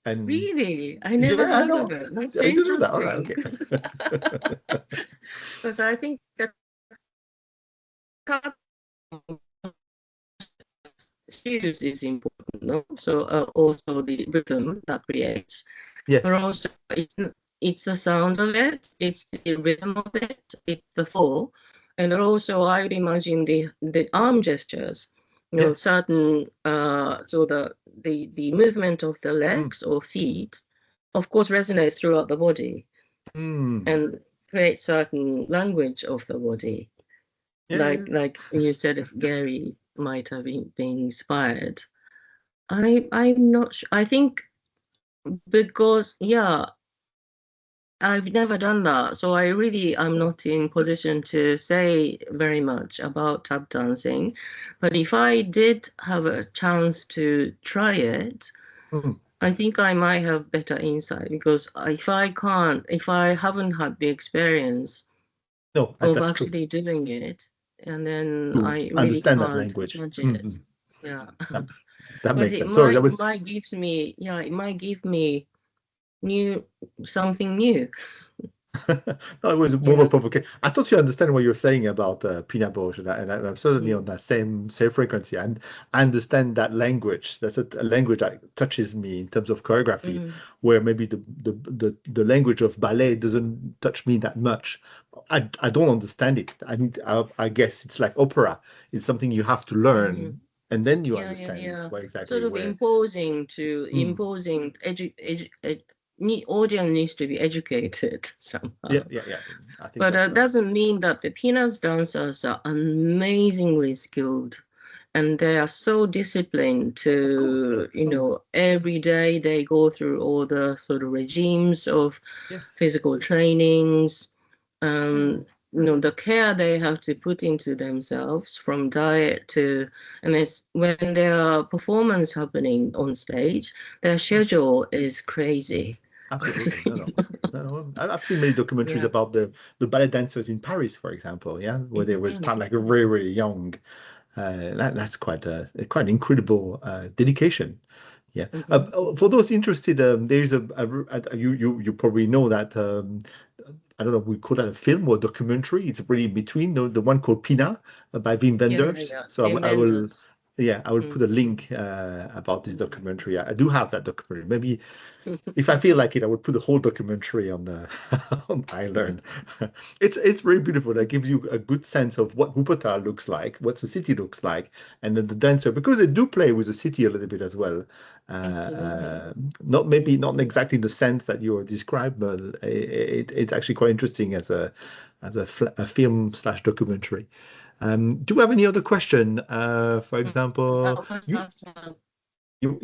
and really, I never heard of it. That's interesting. That. All right, okay. Because I think that shoes is important, no? So also the rhythm that creates. Yes. But also it's the sound of it, it's the rhythm of it, it's the fall, and also I would imagine the arm gestures, certain so the movement of the legs or feet, of course, resonates throughout the body, and create certain language of the body. Yeah, Like you said, if Gary might have been inspired. I'm not sure. I think because I've never done that, so I'm not in position to say very much about tap dancing. But if I did have a chance to try it, Mhm. I think I might have better insight, because if I haven't had the experience No, of that's true. actually doing it, and then To I really understand that can't language. judge it. Mhm. Yeah. That, that Because makes sense. Sorry, that was it might give me something new. no, it was more of Yeah. a provocation. I totally understand what you're saying about Pina Bausch, and I'm certainly on that same frequency. And I understand that language. That's a language that touches me in terms of choreography, where maybe the language of ballet doesn't touch me that much. I don't understand it. I guess it's like opera. It's something you have to learn, and then you understand what exactly Sort of where. imposing Hmm. audience needs to be educated somehow. Yeah. I think But that's doesn't mean that the Pinas dancers are amazingly skilled, and they are so disciplined of course. to, every day they go through all the sort of regimes of Yes. physical trainings. The care they have to put into themselves, from diet to, and it's when there are performance happening on stage, their schedule is crazy. Absolutely. No. I've seen many documentaries Yeah. about the ballet dancers in Paris, for example, yeah, where they were start like very, very young. That's quite an incredible dedication. Yeah. For those interested, there's you probably know that I don't know if we call that a film or documentary. It's really in between the one called Pina by Wim Wenders. So I will. Yeah, I will put a link about this documentary. I do have that documentary. Maybe if I feel like it, I would put the whole documentary on the on iLearn. It's very beautiful. That gives you a good sense of what Wuppertal looks like, what the city looks like, and then the dancer, because they do play with the city a little bit as well. Not exactly in the sense that you described, but it's actually quite interesting as a film slash documentary. Do you have any other question? For example, you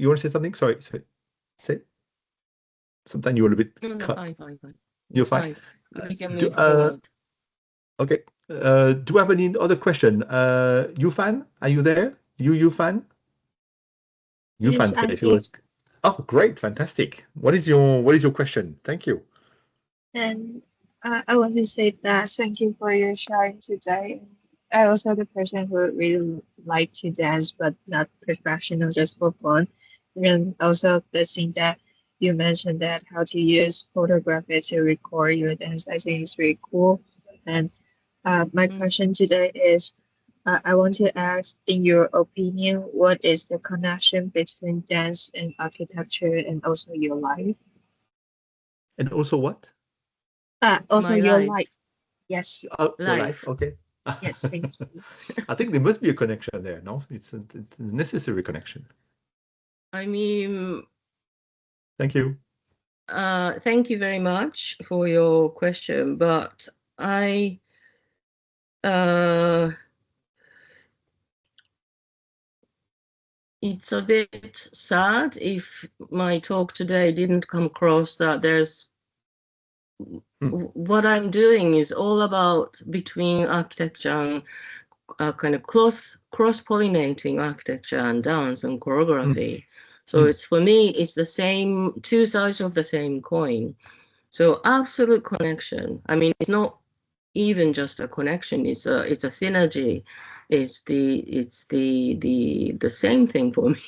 want to say something? Sorry. Say. Sometimes you're a little bit No, cut. fine. You're fine. We can Do, move forward. okay. Do you have any other question? Yufan, are you there? Yufan? Yes, Yufan said I'm if he here. was. Oh, great, fantastic. What is your question? Thank you. And I want to say that thank you for your sharing today. I also the person who really like to dance, but not professional, just for fun. And also the thing that you mentioned that how to use photography to record your dance, I think is really cool. And my question today is, I want to ask, in your opinion, what is the connection between dance and architecture and also your life? And also what? Also My your life. life. Yes. Oh, your life. Life. Okay. Yes, thank you. I think there must be a connection there, no? It's a necessary connection. I mean, Thank you. thank you very much for your question, but I it's a bit sad if my talk today didn't come across that there's what I'm doing is all about between architecture and kind of cross-pollinating architecture and dance and choreography. So it's, for me, it's the same, two sides of the same coin. So absolute connection. I mean, it's not even just a connection, it's a synergy. It's the same thing for me.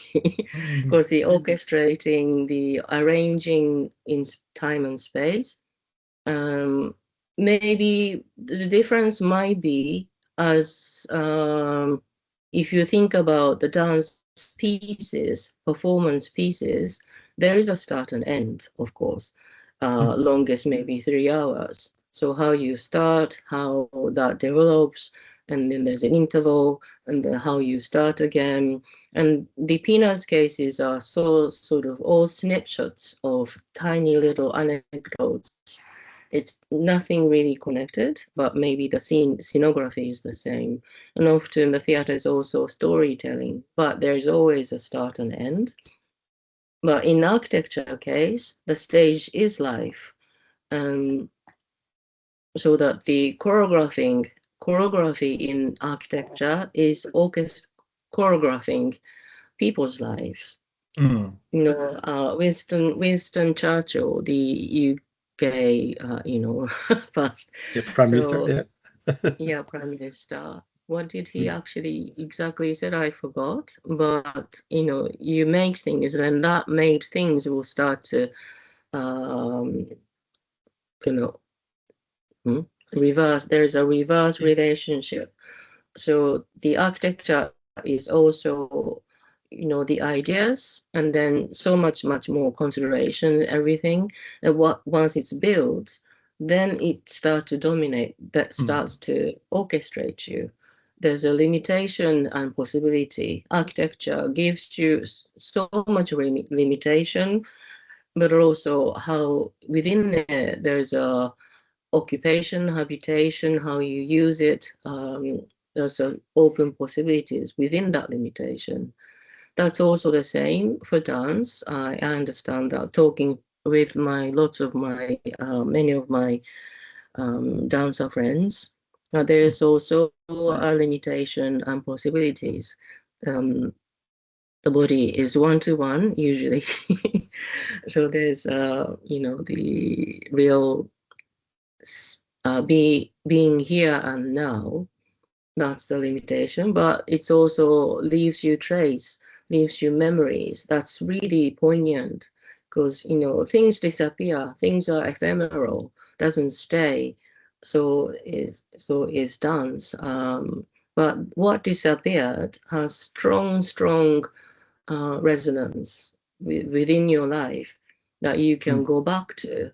Because the orchestrating, the arranging in time and space, maybe the difference might be as if you think about the dance pieces, performance pieces, there is a start and end, of course. Longest maybe 3 hours. So how you start, how that develops, and then there's an interval, and then how you start again. And the Pina's cases are so sort of all snapshots of tiny little anecdotes It's nothing really connected, but maybe the scenography is the same. And often the theater is also storytelling, but there's always a start and end. But in architecture case, the stage is life. So that the choreography in architecture is choreographing people's lives. Mm. Winston Churchill, the UK, past. Yeah, Prime Minister. So Yeah. yeah, Prime Minister. What did he actually exactly said? I forgot. But you make things, and that made things will start to, um, you know, reverse. There's a reverse relationship. So the architecture is also, the ideas, and then so much more consideration, everything. And once it's built, then it starts to dominate. That starts to orchestrate you. There's a limitation and possibility. Architecture gives you so much limitation, but also how within there's a occupation, habitation, how you use it. There's open possibilities within that limitation. That's also the same for dance. I understand that talking with many of my dancer friends, there's also a limitation and possibilities. The body is one-to-one usually. So there's, the real being here and now. That's the limitation, but it also leaves you leaves you memories. That's really poignant because things disappear, things are ephemeral, doesn't stay. So is dance. But what disappeared has strong resonance within your life that you can go back to.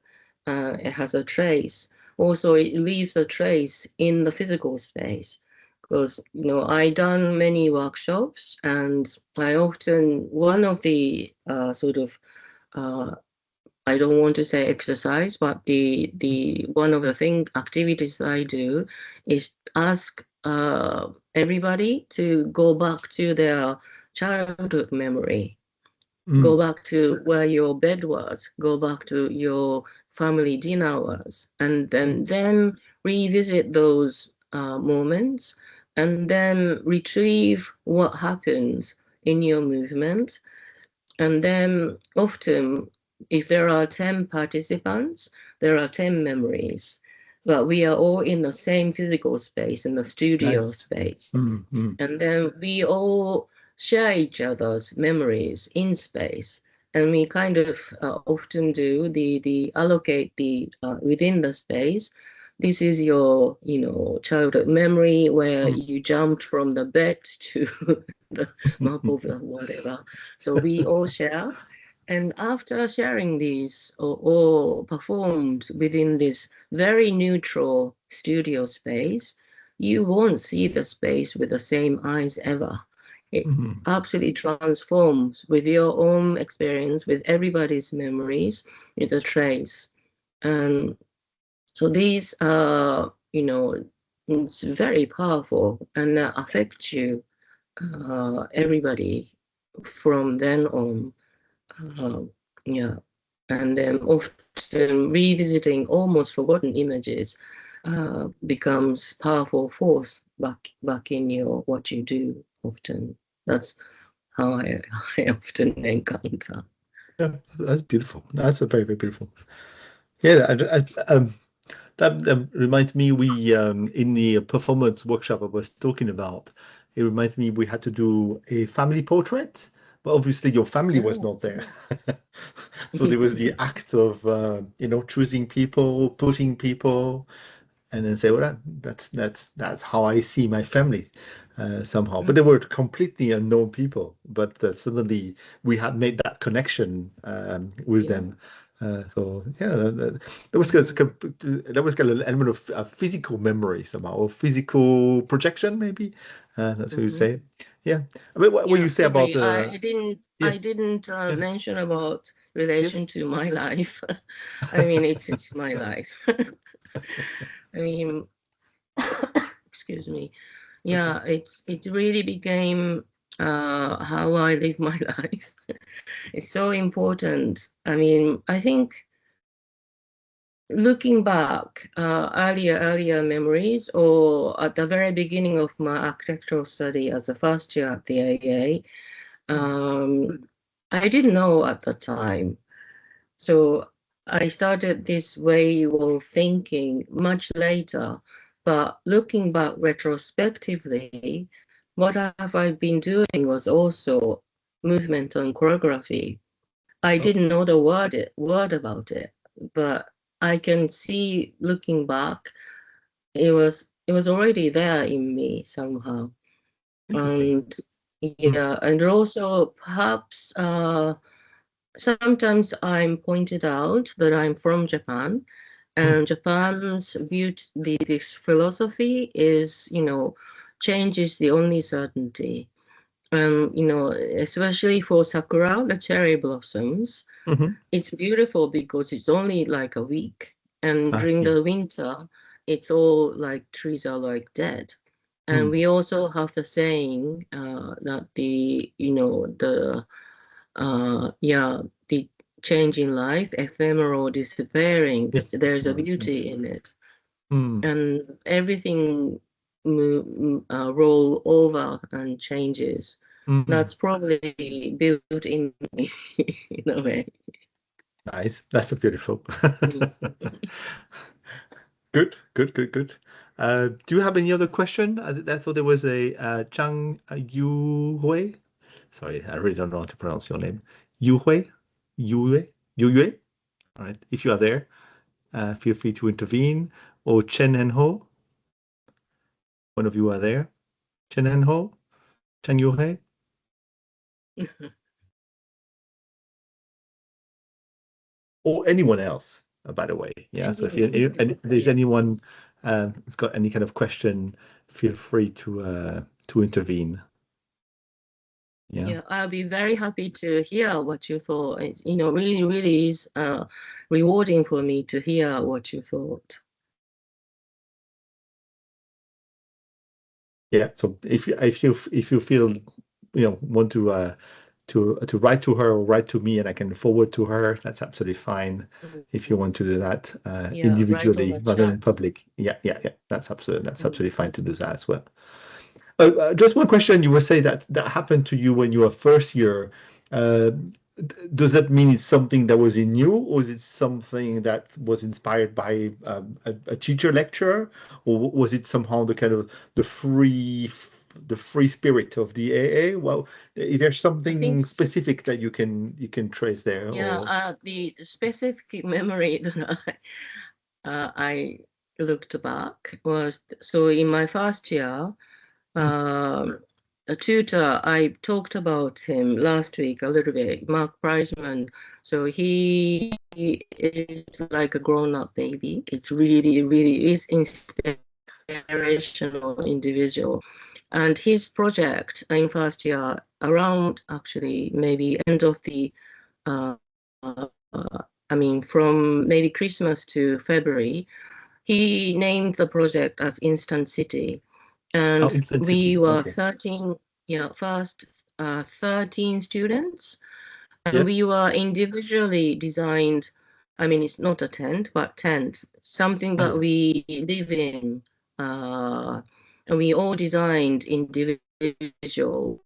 It has a trace. Also, it leaves a trace in the physical space because I done many workshops, and I often one of the sort of I don't want to say exercise, but the one of the activities I do is ask everybody to go back to their childhood memory. Go back to where your bed was, go back to your family dinner was, and then revisit those moments, and then retrieve what happened in your movement. And then often, if there are 10 participants, there are 10 memories. But we are all in the same physical space, in the studio Nice. space. And then we all share each other's memories in space. And we kind of often do the allocate the within the space. This is your, childhood memory where you jumped from the bed to the map of whatever. So we all share. And after sharing these, or performed within this very neutral studio space, you won't see the space with the same eyes ever. It absolutely transforms with your own experience, with everybody's memories, with a trace. And so these are, it's very powerful and affect you, everybody from then on. Yeah. And then often revisiting almost forgotten images becomes powerful force back in your what you do often. That's how I often encounter. Yeah, that's beautiful. That's a very beautiful. Yeah, that reminds me, we in the performance workshop I was talking about, it reminds me we had to do a family portrait, but obviously your family was not there. So there was the act of choosing people, pushing people, and then say, well, that's how I see my family somehow. But they were completely unknown people, but suddenly we had made that connection with them. So yeah, that was kind of an element of physical memory somehow, or physical projection maybe. That's what you say. Yeah. I mean, what Yeah, you say about sorry, the I didn't yeah, mention about relation yes. to my life. I mean, it's my life. I mean, excuse me. Okay. Yeah, it really became how I live my life. It's so important. I mean, I think looking back, earlier memories, or at the very beginning of my architectural study as a first year at the AA, I didn't know at the time. So I started this way of thinking much later. But looking back retrospectively, what have I been doing was also movement and choreography. I Oh, didn't know the word about it, but I can see looking back, it was already there in me somehow. interesting. And yeah, and also perhaps sometimes I'm pointed out that I'm from Japan, and Japan's beauty, this philosophy is, change is the only certainty. Especially for sakura, the cherry blossoms, Mm-hmm. it's beautiful because it's only like a week. And I during see. the winter, it's all like trees are like dead. And Mm. we also have the saying that the change in life, ephemeral, disappearing, Yes. there's a Mm. beauty in it. Mm. And everything roll over and changes. Mm. That's probably built in me in a way. Nice. That's so beautiful. Mm. Good, good, good, good. Do you have any other question? I thought there was a Zhang Yu Hui. Sorry, I really don't know how to pronounce your name. Yu Hui? Yu Yue? All right. If you are there, feel free to intervene. Or Chen and Ho. One of you are there. Chen and Ho? Chen Yu Hui? Or anyone else, by the way. Yeah. So if there's Yeah, anyone please. who's got any kind of question, feel free to intervene. Yeah. Yeah, I'll be very happy to hear what you thought. Really, really is rewarding for me to hear what you thought. Yeah. So if you feel want to write to her or write to me and I can forward to her, that's absolutely fine. If you want to do that Yeah, right on individually the rather than chat. public, yeah, yeah, yeah, that's absolutely fine to do that as well. Just one question. You were saying that happened to you when you were first year. Uh, does that mean it's something that was in you, or is it something that was inspired by a teacher lecturer, or was it somehow the kind of the free spirit of the AA? Well, is there I think, something specific that you can trace there, yeah, or the specific memory that I looked back was, so in my first year, Hmm, a tutor, I talked about him last week a little bit, Mark Priceman. So he is like a grown-up baby. It's really, really is inspirational individual. And his project in first year, around actually maybe end of the, uh, from maybe Christmas to February, he named the project as Instant City. oh, And Instant we City? were Okay. 13, first 13 students, and Yeah. we were individually designed. I mean, it's not a tent, but tent, something Ah, that yeah. we live in. And we all designed individual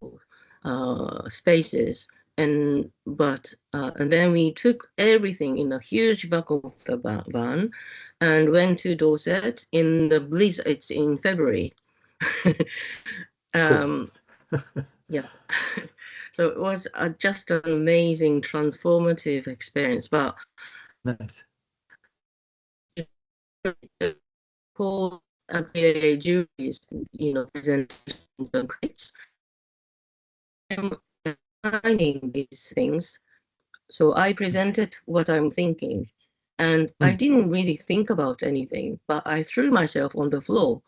spaces. And then we took everything in a huge back of the van and went to Dorset in the blizzard. It's in February. Cool. um, yeah. So it was just an amazing, transformative experience. But Nice. called at the juries, presentations and grades, I'm designing these things. So I presented what I'm thinking, and I Hmm. didn't really think about anything, but I threw myself on the floor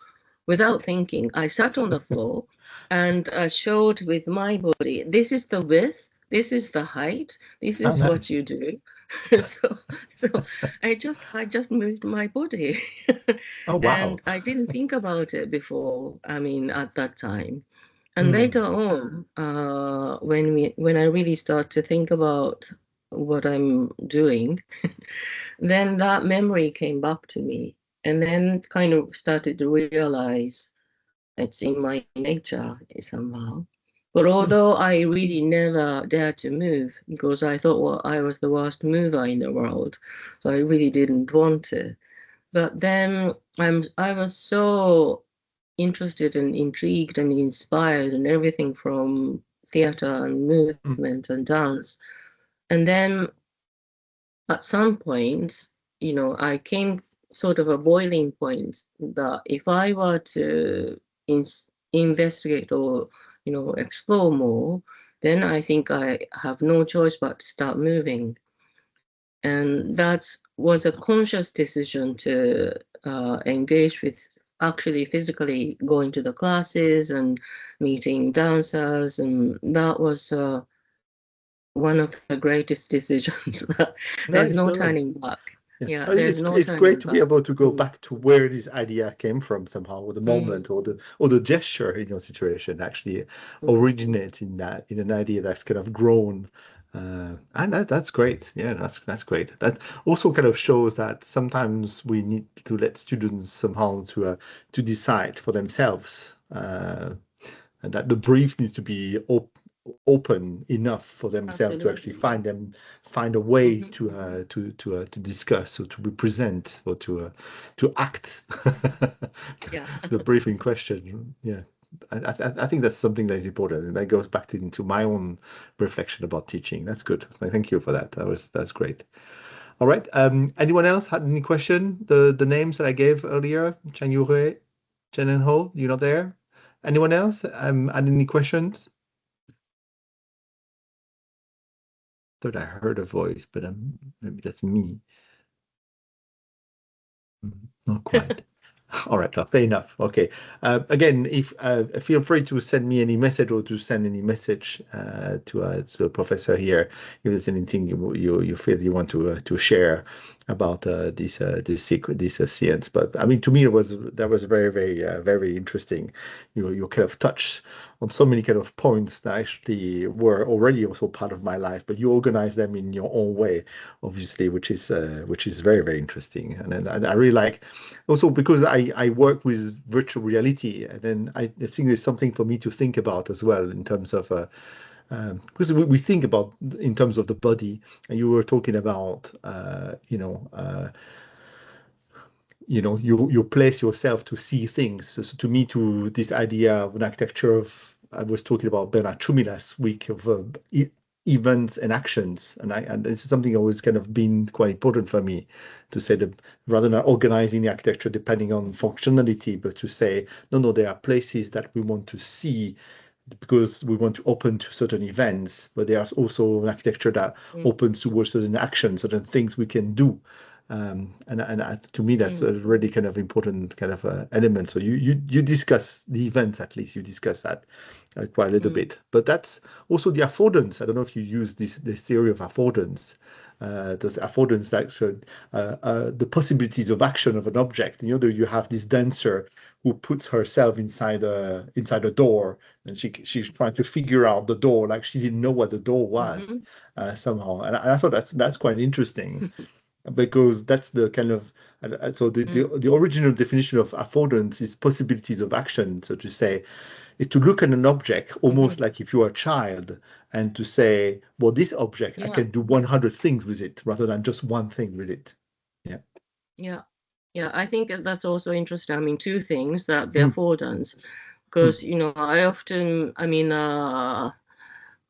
without thinking, I sat on the floor and showed with my body, this is the width, this is the height, this is what you do. so I just moved my body. Oh, wow. And I didn't think about it before, at that time. And Mm. later on, when I really start to think about what I'm doing, then that memory came back to me, and then kind of started to realize it's in my nature somehow. But although I really never dared to move because I thought, well, I was the worst mover in the world, so I really didn't want to. But then I was so interested and intrigued and inspired and everything from theater and movement and dance. And then at some point, I came sort of a boiling point that if I were to investigate or, explore more, then I think I have no choice but to start moving. And that was a conscious decision to engage with actually physically going to the classes and meeting dancers. And that was one of the greatest decisions. There's no turning back. Yeah, there's no it's turning great to back. be able to go back to where this idea came from somehow, or the moment, or the gesture in your situation actually originates in an idea that's kind of grown. And that's great. Yeah, that's great. That also kind of shows that sometimes we need to let students somehow to decide for themselves, and that the brief needs to be open enough for themselves to actually find a way to discuss or to represent or to act the brief in question. Yeah. I think that's something that is important, and that goes back into my own reflection about teaching. That's good. Thank you for that. That's great. All right. Anyone else had any question? The names that I gave earlier, Chang Yurui, Chen and Ho, you're not there. Anyone else? Had any questions? Thought I heard a voice, but maybe that's me. Not quite. All right, fair enough. Okay. Again, if feel free to send me any message or to send any message to the professor here if there's anything you feel you want to share about this science. But I mean, to me, that was very very interesting. You kind of touched on so many kind of points that actually were already also part of my life, but you organize them in your own way, obviously, which is very very interesting. And I really like also because I work with virtual reality, and then I think there's something for me to think about as well in terms of because we think about in terms of the body, and you were talking about you place yourself to see things. So to me, to this idea of an architecture of, I was talking about Bernard Tschumi last week of events and actions, and this is something always kind of been quite important for me to say that rather than organizing the architecture depending on functionality, but to say no, there are places that we want to see because we want to open to certain events, but there's also an architecture that opens towards certain actions, certain things we can do. And to me, that's a really kind of important kind of element. So you discuss the events, at least you discuss that quite a little bit. But that's also the affordance. I don't know if you use this theory of affordance. Those affordance that should the possibilities of action of an object. You have this dancer who puts herself inside a door, and she's trying to figure out the door, like she didn't know what the door was somehow. And I thought that's quite interesting. Because that's the kind of so the original definition of affordance is possibilities of action. So to say, is to look at an object almost like if you are a child, and to say, well, this object, I can do 100 things with it rather than just one thing with it. Yeah, I think that's also interesting. I mean, two things, that the affordance, because I often,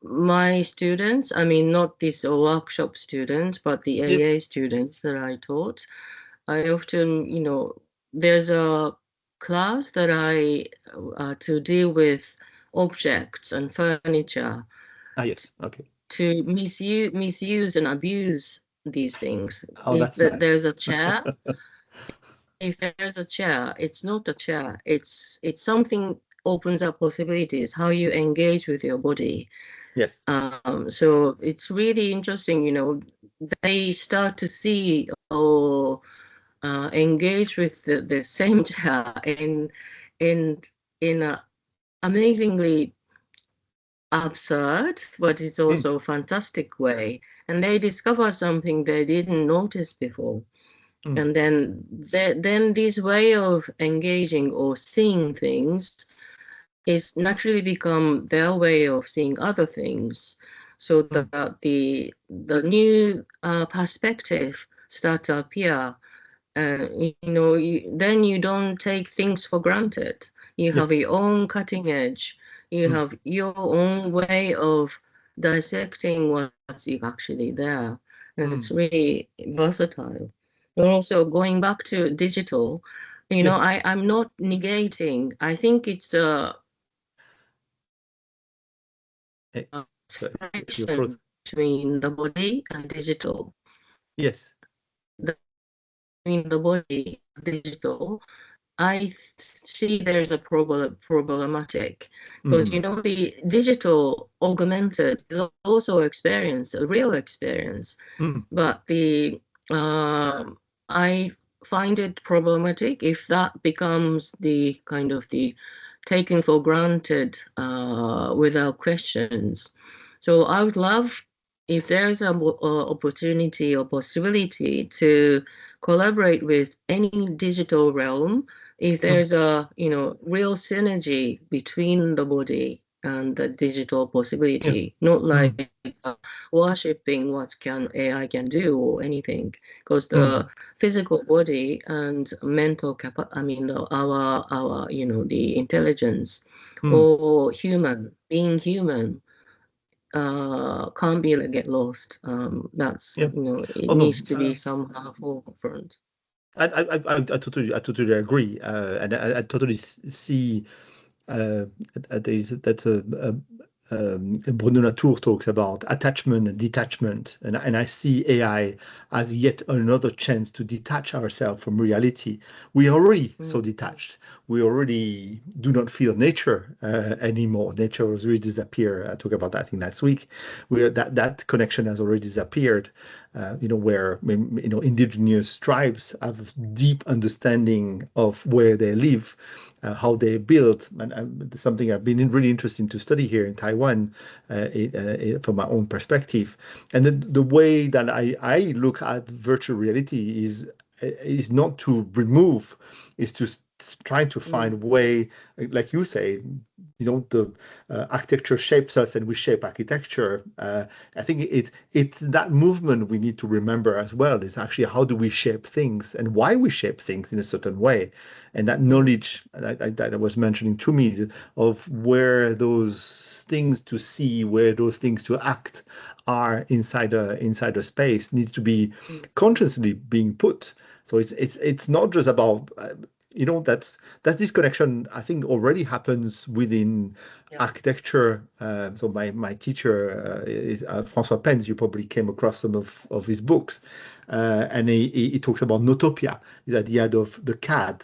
my students, not these workshop students, but the AA students that I taught, I often, there's a class that I to deal with objects and furniture. Yes, okay. To misuse and abuse these things. Oh, that's nice. There's a chair. if there's a chair, it's not a chair. It's something opens up possibilities, how you engage with your body. Yes. So it's really interesting, they start to see or engage with the same chair in in a amazingly absurd, but it's also a fantastic way. And they discover something they didn't notice before. And then this way of engaging or seeing things is naturally become their way of seeing other things. So the new perspective starts to appear. Then you don't take things for granted. You have your own cutting edge. You have your own way of dissecting what's actually there. And it's really versatile. And also going back to digital, I'm not negating. I think it's a Your thoughts? between the body and digital. Yes. Between the body and digital, I see there's a problematic because the digital augmented is also experience, a real experience, but I find it problematic if that becomes the kind of the taken for granted without questions. So I would love if there's an opportunity or possibility to collaborate with any digital realm, if there's a real synergy between the body and the digital possibility, not like worshipping what AI can do or anything, because the physical body and mental our the intelligence or being human can't be get lost. That's it needs to be somehow forefront. I totally agree, and I totally see Bruno Latour talks about attachment and detachment, and I see AI as yet another chance to detach ourselves from reality. We are already so detached. We already do not feel nature anymore. Nature has really disappeared. I talked about that, I think, last week. That connection has already disappeared. Where indigenous tribes have deep understanding of where they live, how they build, and something I've been really interested to study here in Taiwan from my own perspective. And the way that I look at virtual reality is not to remove, is to try to find way, like you say, the architecture shapes us and we shape architecture. I think it's that movement we need to remember as well, is actually how do we shape things and why we shape things in a certain way. And that knowledge that I was mentioning to me of where those things to see, where those things to act are inside a space needs to be consciously being put. So it's not just about that's this connection I think already happens within architecture. So my teacher is François Pens. You probably came across some of his books, and he talks about notopia, the idea of the CAD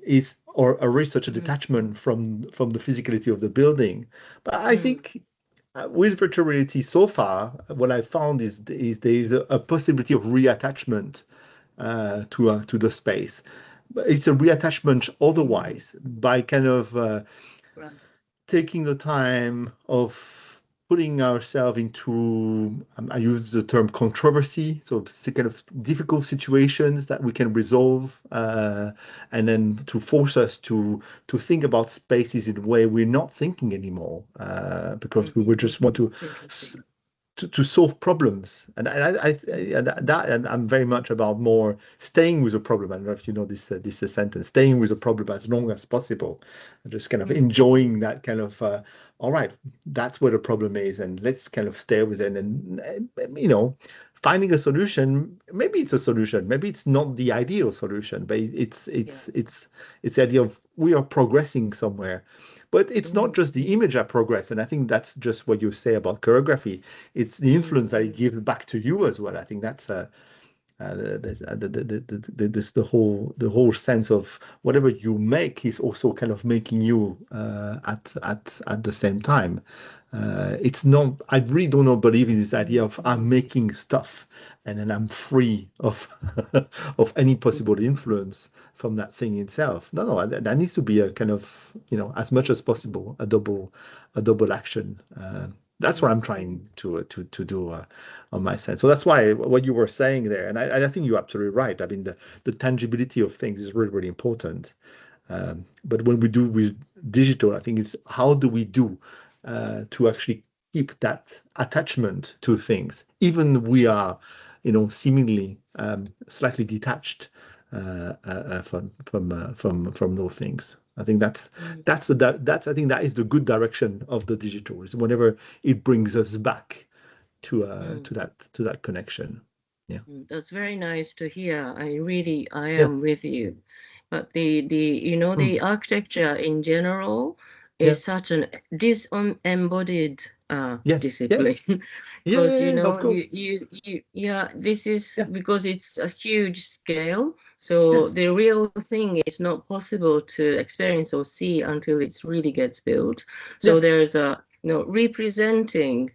is or a such a detachment from the physicality of the building. But I think with virtual reality so far, what I found is there is a possibility of reattachment to the space. But it's a reattachment otherwise by kind of taking the time of putting ourselves into, I use the term controversy, so it's kind of difficult situations that we can resolve, and then to force us to think about spaces in a way we're not thinking anymore, because we would just want to solve problems, and I'm very much about more staying with a problem. I don't know if you know this sentence, staying with a problem as long as possible, and just kind of enjoying that kind of all right, that's where the problem is, and let's kind of stay with it, and finding a solution. Maybe it's a solution, maybe it's not the ideal solution, but it's the idea of we are progressing somewhere. But it's not just the image that progress, and I think that's just what you say about choreography. It's the influence that it gives back to you as well. I think that's There's the whole sense of whatever you make is also kind of making you at the same time. It's not. I really don't know, believe in this idea of I'm making stuff and then I'm free of of any possible influence from that thing itself. No, that needs to be a kind of, as much as possible, a double action. That's what I'm trying to do on my side. So that's why what you were saying there, and I think you're absolutely right. I mean, the tangibility of things is really, really important. But when we do with digital, I think it's how do we do to actually keep that attachment to things, even we are, seemingly slightly detached from those things. I think that's I think that is the good direction of the digital. Is whenever it brings us back to that connection. Yeah, That's very nice to hear. I yeah, am with you. But mm, the architecture in general yeah, is such an disembodied yes, discipline. yes, Because yeah, of course, yeah, this is yeah, because it's a huge scale. So yes, the real thing is not possible to experience or see until it really gets built. yeah, So there's a, representing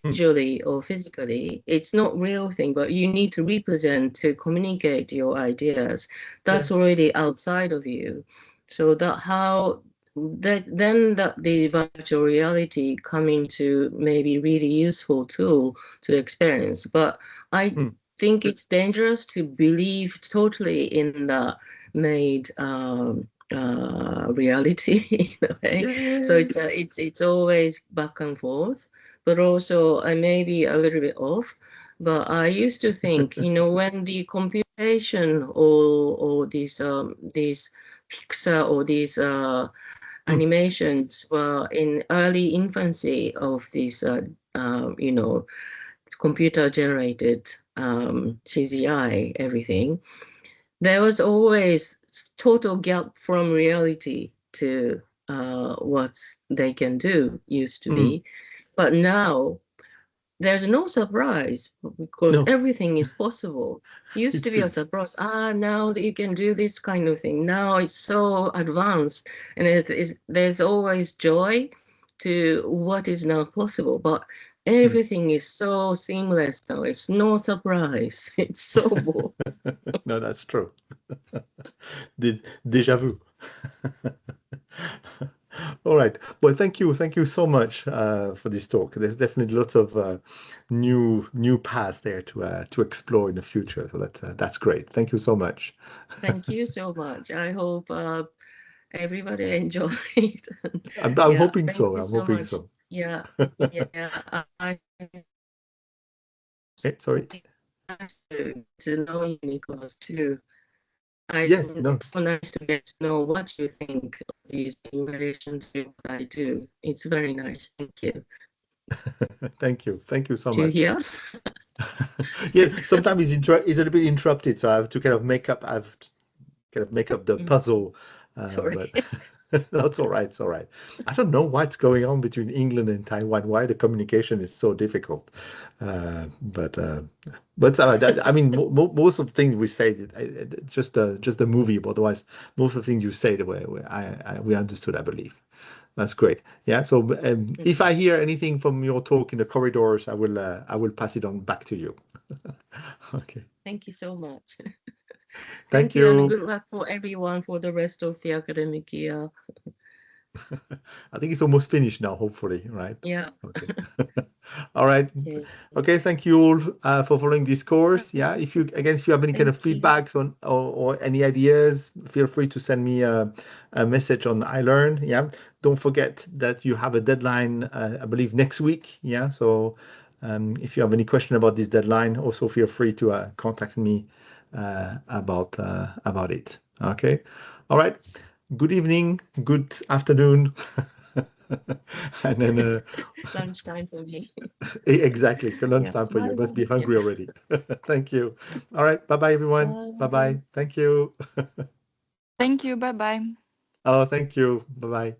mm, visually or physically, it's not real thing, but you need to represent to communicate your ideas. yeah, That's already outside of you. So that how that then that the virtual reality coming to maybe really useful tool to experience. But I mm, think it's dangerous to believe totally in the made reality in a way. So yeah, it's always back and forth, but also I may be a little bit off. But I used to think, when the computation or these Pixar or these mm, animations were in early infancy of these computer generated CGI everything, there was always total gap from reality to what they can do used to mm, be. But now there's no surprise because no, everything is possible. Used to be a it's surprise. Now that you can do this kind of thing. Now it's so advanced, and there's always joy to what is now possible. But mm. everything is so seamless now. It's no surprise. It's so boring. No, that's true. Déjà vu. All right. Well, thank you so much for this talk. There's definitely lots of new paths there to explore in the future. So that's great. Thank you so much. Thank you so much. I hope everybody enjoyed. I'm Yeah, hoping thank so. you I'm so hoping much. so. Yeah, yeah. Sorry. Nice to know you, Nicholas, too. Yes. No. It's so nice to get to know what you think of these in relation to what I do. It's very nice. Thank you. Thank you. Thank you so Do you much. hear? Yeah. Sometimes it's a little bit interrupted, so I have to kind of make up. I've kind of make up the puzzle. Sorry. But that's all right. It's all right. I don't know what's going on between England and Taiwan. Why the communication is so difficult. Uh, but uh, but I mean, most of the things we say, just a movie. But otherwise, most of the things you say, the way we understood, I believe. That's great. Yeah. So if I hear anything from your talk in the corridors, I will pass it on back to you. Okay. Thank you so much. Thank Thank you, and you. good luck for everyone for the rest of the academic year. I think it's almost finished now, hopefully, right? Yeah. Okay. All right. Okay. Okay, thank you all for following this course. Yeah, if you have any kind of Thank you. feedbacks on or any ideas, feel free to send me a message on iLearn. Yeah, don't forget that you have a deadline, I believe next week. Yeah, so if you have any question about this deadline, also feel free to contact me about it. Okay. All right. Good evening. Good afternoon. And then Lunchtime for me. exactly, Yeah. lunchtime for you. Bye Must be bye. Yeah. hungry already. Thank you. All right. Bye bye, everyone. Bye Bye. bye. Thank you. Thank you. Bye bye. Oh, thank you. Bye bye.